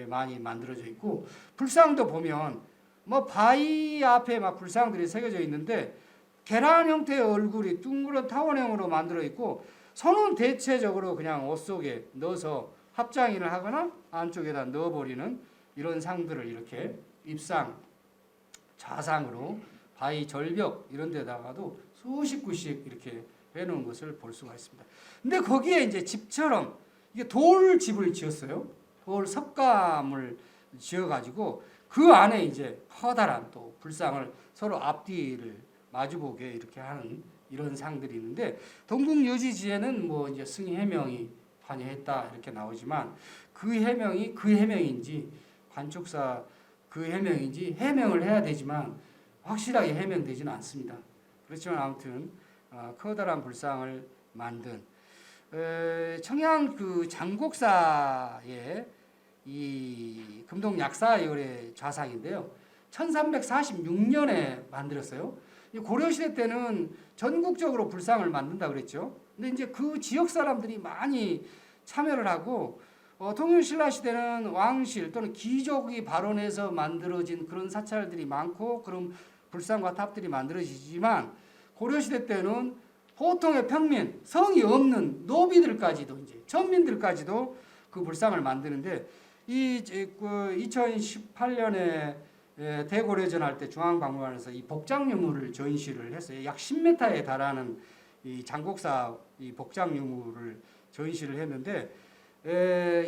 많이 만들어져 있고 불상도 보면 뭐 바위 앞에 막 불상들이 새겨져 있는데 계란 형태의 얼굴이 둥그런 타원형으로 만들어 있고 손은 대체적으로 그냥 옷 속에 넣어서 합장인을 하거나 안쪽에다 넣어버리는 이런 상들을 이렇게 입상, 좌상으로 바위 절벽 이런 데다가도 수십 구씩 이렇게 해놓은 것을 볼 수가 있습니다. 근데 거기에 이제 집처럼 이게 돌집을 지었어요. 돌 석감을 지어가지고 그 안에 이제 커다란 또 불상을 서로 앞뒤를 마주보게 이렇게 하는 이런 상들이 있는데 동국여지지에는 뭐 이제 승희 해명이 관여했다 이렇게 나오지만 그 해명인지 관축사 그 해명인지 해명을 해야 되지만 확실하게 해명되지는 않습니다. 그렇지만 아무튼 커다란 불상을 만든 청양 그 장곡사의 이 금동 약사열의 좌상인데요. 1346년에 만들었어요. 고려시대 때는 전국적으로 불상을 만든다 그랬죠. 근데 이제 그 지역 사람들이 많이 참여를 하고 통일신라 시대는 왕실 또는 귀족이 발원해서 만들어진 그런 사찰들이 많고 그런 불상과 탑들이 만들어지지만 고려시대 때는 보통의 평민, 성이 없는 노비들까지도 이제 전민들까지도 그 불상을 만드는데 이 2018년에 대고려전 할 때 중앙박물관에서 이 복장 유물을 전시를 했어요. 약 10m에 달하는 이 장곡사 이 복장 유물을 전시를 했는데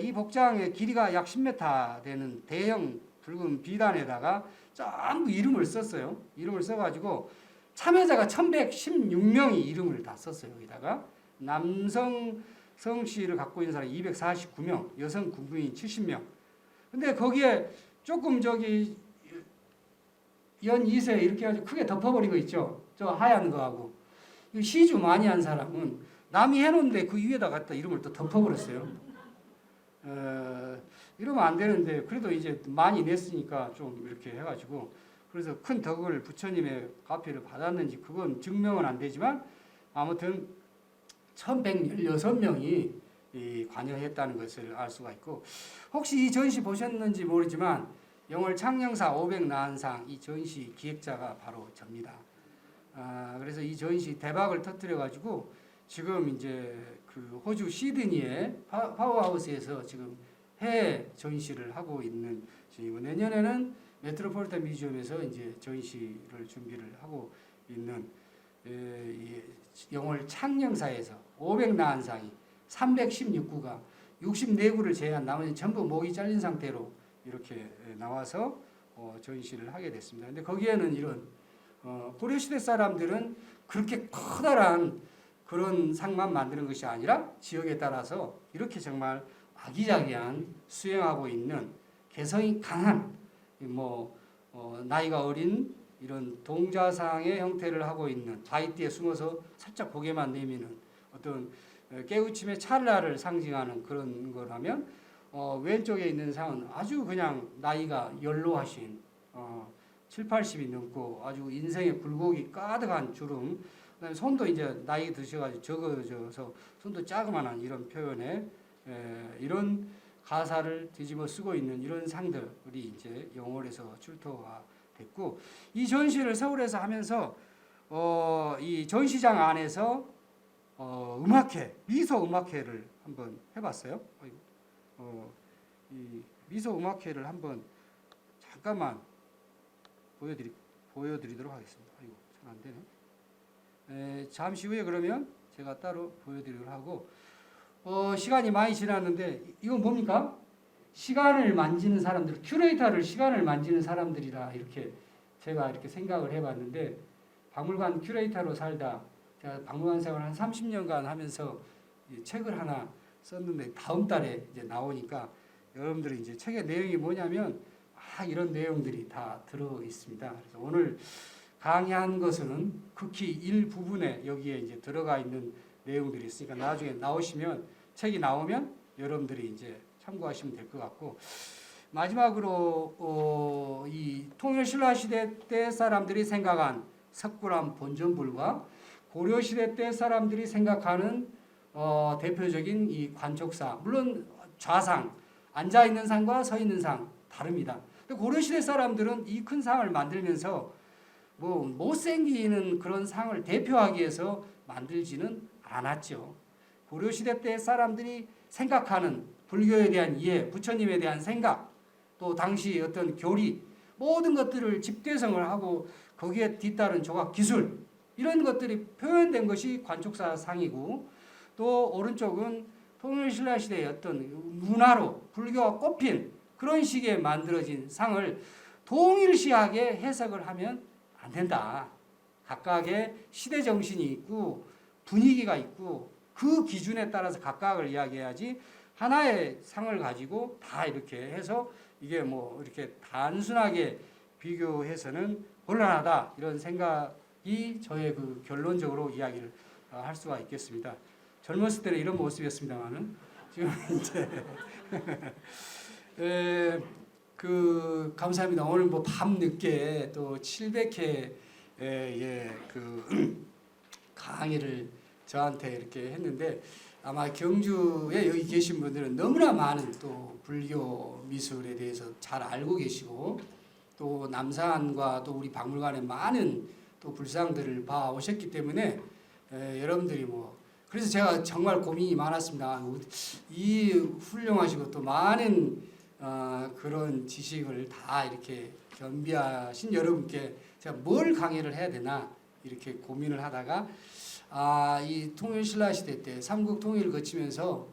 이 복장의 길이가 약 10m 되는 대형 붉은 비단에다가 전부 이름을 썼어요. 이름을 써가지고 참여자가 1116명이 이름을 다 썼어요. 여기다가 남성 성씨를 갖고 있는 사람이 249명, 여성 군부인 70명. 근데 거기에 조금 저기 연 2세 이렇게 해가지고 크게 덮어버린 거 있죠. 저 하얀 거하고. 시주 많이 한 사람은 남이 해놓은데 그 위에다 갖다 이름을 또 덮어버렸어요. 이러면 안 되는데 그래도 이제 많이 냈으니까 좀 이렇게 해가지고 그래서 큰 덕을 부처님의 가피를 받았는지 그건 증명은 안 되지만 아무튼 1116명이 관여했다는 것을 알 수가 있고 혹시 이 전시 보셨는지 모르지만 영월 창녕사 500나한상 이 전시 기획자가 바로 접니다. 그래서 이 전시 대박을 터뜨려 가지고 지금 이제 그 호주 시드니의 파워하우스에서 지금 해외 전시를 하고 있는 중이고 내년에는 메트로폴리탄 뮤지엄에서 이제 전시를 준비를 하고 있는 영월 창녕사에서 500나한상이 316구가 64구를 제외한 나머지 전부 목이 잘린 상태로 이렇게 나와서 전시를 하게 됐습니다. 근데 거기에는 이런 고려시대 사람들은 그렇게 커다란 그런 상만 만드는 것이 아니라 지역에 따라서 이렇게 정말 아기자기한 수행하고 있는 개성이 강한 나이가 어린 이런 동자상의 형태를 하고 있는 바위띠에 숨어서 살짝 고개만 내미는 어떤 깨우침의 찰나를 상징하는 그런 거라면 왼쪽에 있는 상은 아주 그냥 나이가 연로하신 7, 80이 넘고 아주 인생의 굴곡이 가득한 주름 그다음에 손도 이제 나이 드셔가지고 적어져서 손도 자그만한 이런 표현에 이런 가사를 뒤집어 쓰고 있는 이런 상들이 이제 영월에서 출토가 됐고 이 전시를 서울에서 하면서 이 전시장 안에서 음악회 미소 음악회를 한번 해봤어요. 이 미소 음악회를 한번 잠깐만 보여드리도록 하겠습니다. 아이고 잘 안 되네. 잠시 후에 그러면 제가 따로 보여드리도록 하고 시간이 많이 지났는데 이건 뭡니까? 시간을 만지는 사람들, 큐레이터를 시간을 만지는 사람들이라 이렇게 제가 이렇게 생각을 해봤는데 박물관 큐레이터로 살다 제가 박물관 생활 한 30년간 하면서 책을 하나 썼는데 다음 달에 이제 나오니까 여러분들이 이제 책의 내용이 뭐냐면 이런 내용들이 다 들어 있습니다. 그래서 오늘 강의한 것은 극히 일부분에 여기에 이제 들어가 있는 내용들이 있으니까 나중에 나오시면 책이 나오면 여러분들이 이제 참고하시면 될 것 같고 마지막으로 이 통일신라 시대 때 사람들이 생각한 석굴암 본전불과 고려 시대 때 사람들이 생각하는 대표적인 이 관촉사 물론 좌상 앉아 있는 상과 서 있는 상 다릅니다. 근데 고려 시대 사람들은 이 큰 상을 만들면서 못생기는 그런 상을 대표하기 위해서 만들지는 않았죠. 고려 시대 때 사람들이 생각하는 불교에 대한 이해, 부처님에 대한 생각, 또 당시 어떤 교리 모든 것들을 집대성을 하고 거기에 뒤따른 조각 기술 이런 것들이 표현된 것이 관촉사 상이고 또 오른쪽은 통일신라 시대의 어떤 문화로 불교가 꼽힌 그런 식의 만들어진 상을 동일시하게 해석을 하면 안 된다. 각각의 시대 정신이 있고 분위기가 있고 그 기준에 따라서 각각을 이야기해야지 하나의 상을 가지고 다 이렇게 해서 이게 이렇게 단순하게 비교해서는 곤란하다 이런 생각이 저의 그 결론적으로 이야기를 할 수가 있겠습니다. 젊었을 때는 이런 모습이었습니다만은 지금 이제 감사합니다. 오늘 밤 늦게 또 700회 그 강의를 저한테 이렇게 했는데 아마 경주에 여기 계신 분들은 너무나 많은 또 불교 미술에 대해서 잘 알고 계시고 또 남산과 또 우리 박물관에 많은 또 불상들을 봐 오셨기 때문에 여러분들이 그래서 제가 정말 고민이 많았습니다. 이 훌륭하시고 또 많은 그런 지식을 다 이렇게 겸비하신 여러분께 제가 뭘 강의를 해야 되나 이렇게 고민을 하다가 이 통일신라 시대 때 삼국 통일을 거치면서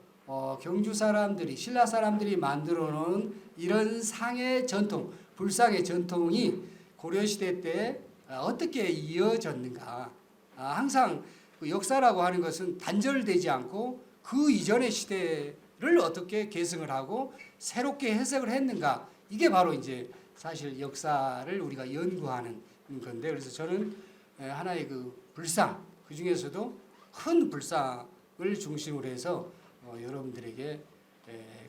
경주 사람들이 신라 사람들이 만들어 놓은 이런 상의 전통, 불상의 전통이 고려 시대 때 어떻게 이어졌는가. 항상 그 역사라고 하는 것은 단절되지 않고 그 이전의 시대를 어떻게 계승을 하고 새롭게 해석을 했는가. 이게 바로 이제 사실 역사를 우리가 연구하는 건데, 그래서 저는 하나의 그 불상, 그 중에서도 큰 불상을 중심으로 해서 여러분들에게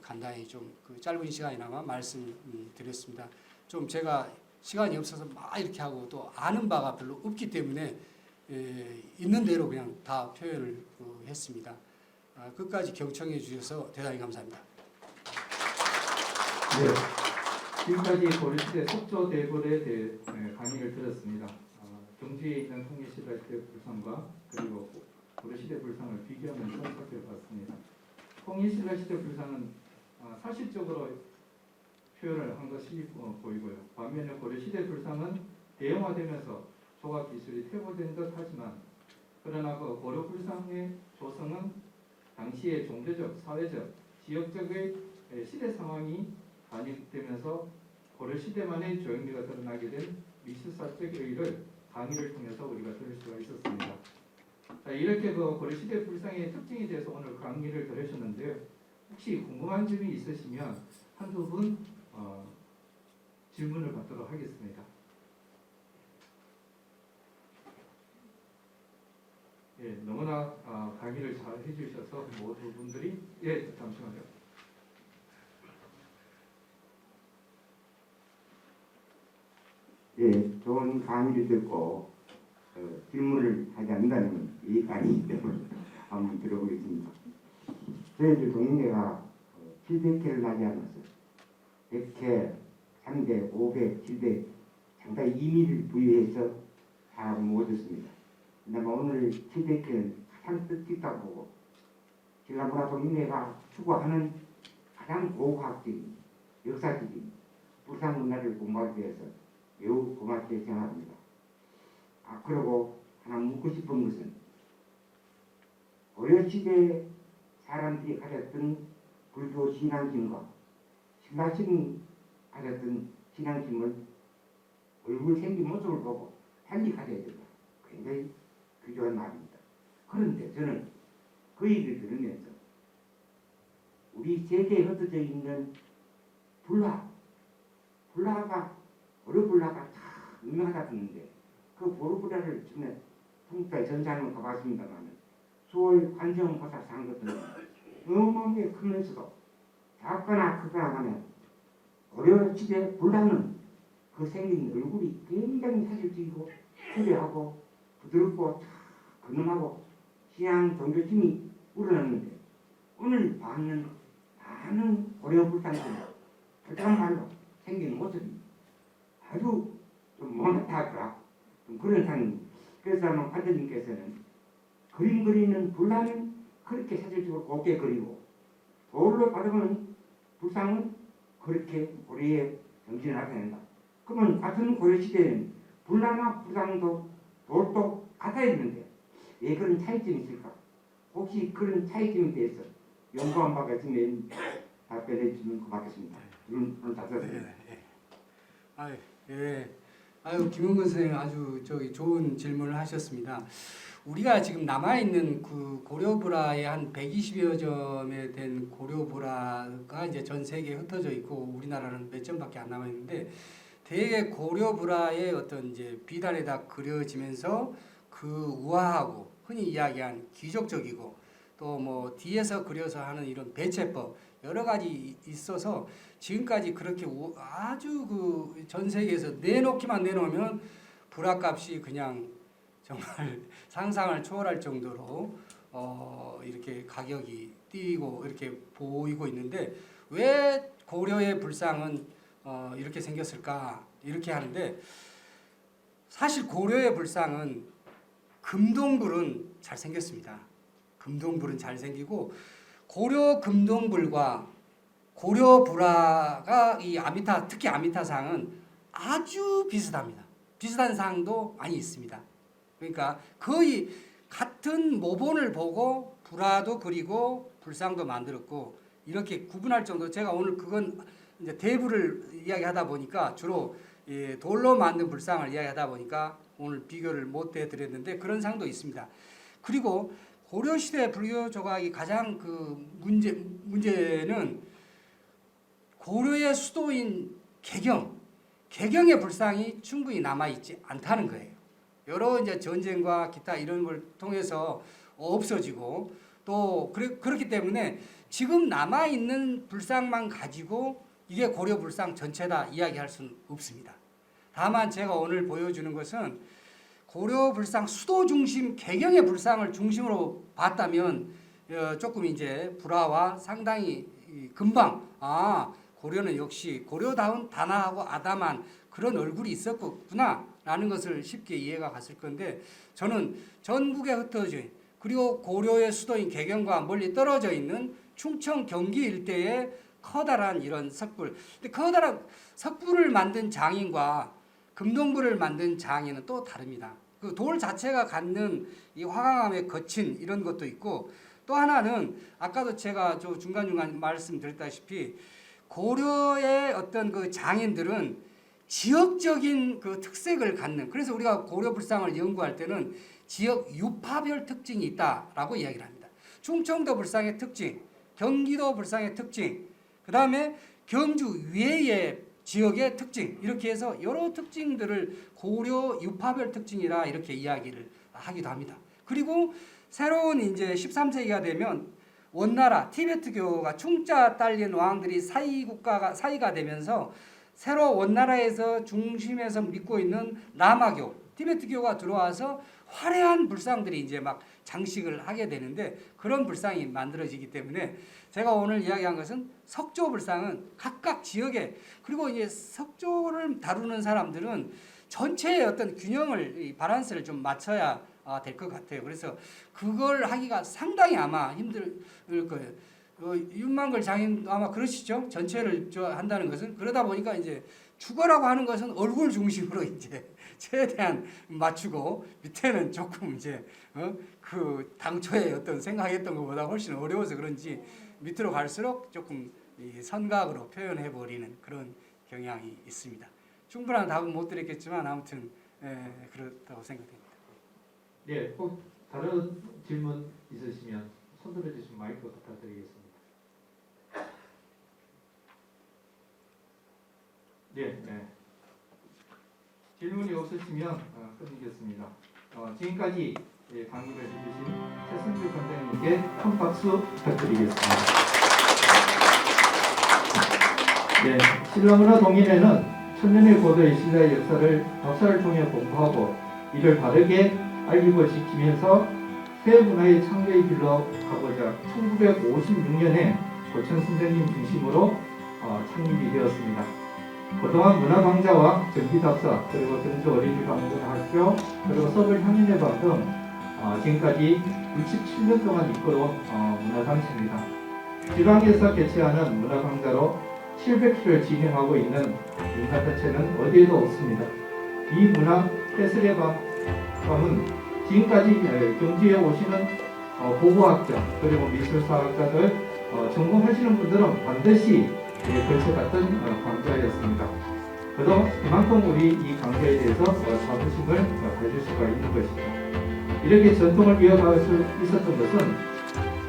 간단히 좀 그 짧은 시간이나마 말씀드렸습니다. 좀 제가 시간이 없어서 막 이렇게 하고 또 아는 바가 별로 없기 때문에 있는 대로 그냥 다 표현을 했습니다. 끝까지 경청해 주셔서 대단히 감사합니다. 네, 지금까지 고려시대 속조대벌에 대해 강의를 들었습니다. 경주에 있는 통일신라 시대 불상과 그리고 고려시대 불상을 비교하면서 살펴봤습니다. 통일신라 시대 불상은 사실적으로 표현을 한 것이 보이고요. 반면에 고려시대 불상은 대형화되면서 조각 기술이 퇴보된 듯 하지만, 그러나 그 고려 불상의 조성은 당시의 종교적, 사회적, 지역적의 시대 상황이 반영되면서 고려 시대만의 조형미가 드러나게 된 미술사적 의의를 강의를 통해서 우리가 들을 수가 있었습니다. 자, 이렇게 그 고려 시대 불상의 특징에 대해서 오늘 강의를 들으셨는데요. 혹시 궁금한 점이 있으시면 한두 분 질문을 받도록 하겠습니다. 예, 너무나 강의를 잘 해주셔서 모두 분들이 잠시만요. 예, 좋은 강의를 듣고 질문을 하지 않는다면 이해가 아니기 때문에 한번 들어보겠습니다. 저희 동인회가 700회를 하지 않았어요. 100회, 300, 500, 700 상당히 의미를 부여해서 다 모셨습니다. 그다음에 오늘 700회는 가장 뜻깊다고 보고, 제가 문화동인회가 추구하는 가장 고고학적인, 역사적인 불상 문화를 공부하기 위해서 매우 고맙게 생각합니다. 그리고 하나 묻고 싶은 것은, 고려시대 사람들이 가졌던 불교 신앙심과 신라시대 가졌던 신앙심을 얼굴 생긴 모습을 보고 달리 가져야 된다. 굉장히 귀중한 말입니다. 그런데 저는 그 얘기를 들으면서 우리 세계에 흩어져 있는 불화가 고려불화가 다 유명하다 듣는데, 그 고려불화를 전에 통일사에 전사하는 거 가봤습니다만 수월 관세음보살 산 것들은 어마어마하게 크면서도 작거나 크거나 하면 고려시대 불화는 그 생긴 얼굴이 굉장히 사실적이고 화려하고 부드럽고 근엄하고 신앙 종교심이 우러나는데, 오늘 받는 많은 고려불상들은 그야말로 생긴 모습이 아주 좀 못하더라. 좀 그런 상황입니다. 그래서 아마 관장님께서는 그림 그리는 불상은 그렇게 사실적으로 곱게 그리고, 돌로 받으면 불상은 그렇게 고려의 정신을 나타낸다. 그러면 같은 고려시대에는 불나나 불상도 돌도 같아야 되는데 왜 그런 차이점이 있을까? 혹시 그런 차이점에 대해서 연구한 바가 있으면 답변해 주면 고맙겠습니다. 오늘 다 썼습니다. 김용근 선생님 아주 좋은 질문을 하셨습니다. 우리가 지금 남아있는 그 고려불화의 한 120여 점에 된 고려불화가 이제 전 세계에 흩어져 있고, 우리나라는 몇 점밖에 안 남아있는데, 대개 고려불화의 어떤 이제 비단에다 그려지면서 그 우아하고 흔히 이야기한 기적적이고 또 뭐 뒤에서 그려서 하는 이런 배채법 여러 가지 있어서 지금까지 그렇게 아주 그 전 세계에서 내놓기만 내놓으면 불화값이 그냥 정말 상상을 초월할 정도로 이렇게 가격이 뛰고 이렇게 보이고 있는데, 왜 고려의 불상은 이렇게 생겼을까 이렇게 하는데, 사실 고려의 불상은 금동불은 잘 생겼습니다. 금동불은 잘 생기고, 고려 금동불과 고려 불화가 이 특히 아미타상은 아주 비슷합니다. 비슷한 사항도 많이 있습니다. 그러니까 거의 같은 모본을 보고 불화도 그리고 불상도 만들었고 이렇게 구분할 정도. 제가 오늘 그건 이제 대부를 이야기하다 보니까 주로 돌로 만든 불상을 이야기하다 보니까 오늘 비교를 못 해드렸는데 그런 상도 있습니다. 그리고 고려시대 불교 조각이 가장 그 문제는 고려의 수도인 개경의 불상이 충분히 남아있지 않다는 거예요. 여러 이제 전쟁과 기타 이런 걸 통해서 없어지고 또 그렇기 때문에 지금 남아있는 불상만 가지고 이게 고려 불상 전체다 이야기할 수는 없습니다. 다만 제가 오늘 보여주는 것은 고려 불상 수도 중심 개경의 불상을 중심으로 봤다면 조금 이제 불화와 상당히 금방 고려는 역시 고려다운 단아하고 아담한 그런 얼굴이 있었구나 라는 것을 쉽게 이해가 갔을 건데 저는 전국에 흩어진 그리고 고려의 수도인 개경과 멀리 떨어져 있는 충청 경기 일대의 커다란 이런 석불. 근데 커다란 석불을 만든 장인과 금동불을 만든 장인은 또 다릅니다. 그 돌 자체가 갖는 이 화강암의 거친 이런 것도 있고 또 하나는 아까도 제가 저 중간중간 말씀드렸다시피 고려의 어떤 그 장인들은 지역적인 그 특색을 갖는 그래서 우리가 고려 불상을 연구할 때는 지역 유파별 특징이 있다라고 이야기를 합니다. 충청도 불상의 특징, 경기도 불상의 특징, 그 다음에 경주 외의 지역의 특징 이렇게 해서 여러 특징들을 고려 유파별 특징이라 이렇게 이야기를 하기도 합니다. 그리고 새로운 이제 13세기가 되면 원나라 티베트교가 충자 딸린 왕들이 사이가 되면서 새로 원나라에서 중심에서 믿고 있는 라마교 티베트교가 들어와서 화려한 불상들이 이제 막 장식을 하게 되는데 그런 불상이 만들어지기 때문에 제가 오늘 이야기한 것은 석조 불상은 각각 지역에 그리고 이제 석조를 다루는 사람들은 전체의 어떤 균형을 바란스를 좀 맞춰야 될 것 같아요. 그래서 그걸 하기가 상당히 아마 힘들 거예요. 윤만걸 장인 아마 그러시죠? 전체를 한다는 것은 그러다 보니까 이제 주거라고 하는 것은 얼굴 중심으로 이제 최대한 맞추고 밑에는 조금 이제 그 당초에 어떤 생각했던 것보다 훨씬 어려워서 그런지 밑으로 갈수록 조금 이 선각으로 표현해 버리는 그런 경향이 있습니다. 충분한 답은 못 드렸겠지만 아무튼 그렇다고 생각됩니다. 네, 꼭 다른 질문 있으시면 손 들어주시면 마이크 부탁드리겠습니다. 네. 질문이 없으시면 끝내겠습니다. 지금까지 강의를 해주신 최승규 선생님께 큰 박수 부탁드리겠습니다. 네, 신라문화 동인회는 천년의 고도의 신라의 역사를 박사를 통해 공부하고 이를 바르게 알리고 지키면서 새 문화의 창조의 길로 가보자 1956년에 고천 선생님 중심으로 창립이 되었습니다. 그동안 문화강좌와 전기답사 그리고 전주 어린이 강문학교 그리고 서울 향인예방 등 지금까지 67년 동안 이끌어온 문화단체입니다. 지방에서 개최하는 문화강좌로 700회를 진행하고 있는 문화단체는 어디에도 없습니다. 이 문화 해설의 밤은 지금까지 경주에 오시는 고고학자 그리고 미술사학자들 전공하시는 분들은 반드시 걸쳐갔던 강좌였습니다. 그만큼 우리 이 강좌에 대해서 자부심을 가질 수가 있는 것이죠. 이렇게 전통을 이어갈 수 있었던 것은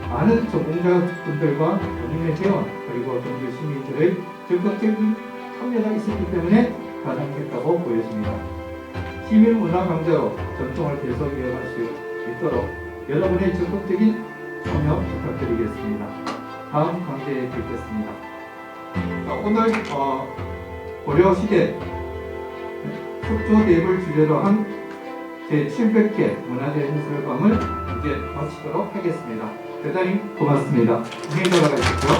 많은 전공자분들과 본인의 회원 그리고 경주 시민들의 적극적인 참여가 있었기 때문에 가능했다고 보여집니다. 시민문화 강좌로 전통을 계속 이어갈 수 있도록 여러분의 적극적인 참여 부탁드리겠습니다. 다음 강좌에 뵙겠습니다. 오늘 고려시대 석조대입을 주제로 한 제700회 문화재 해설밤을 이제 마치도록 하겠습니다. 대단히 고맙습니다. 안녕히 돌아가십시오.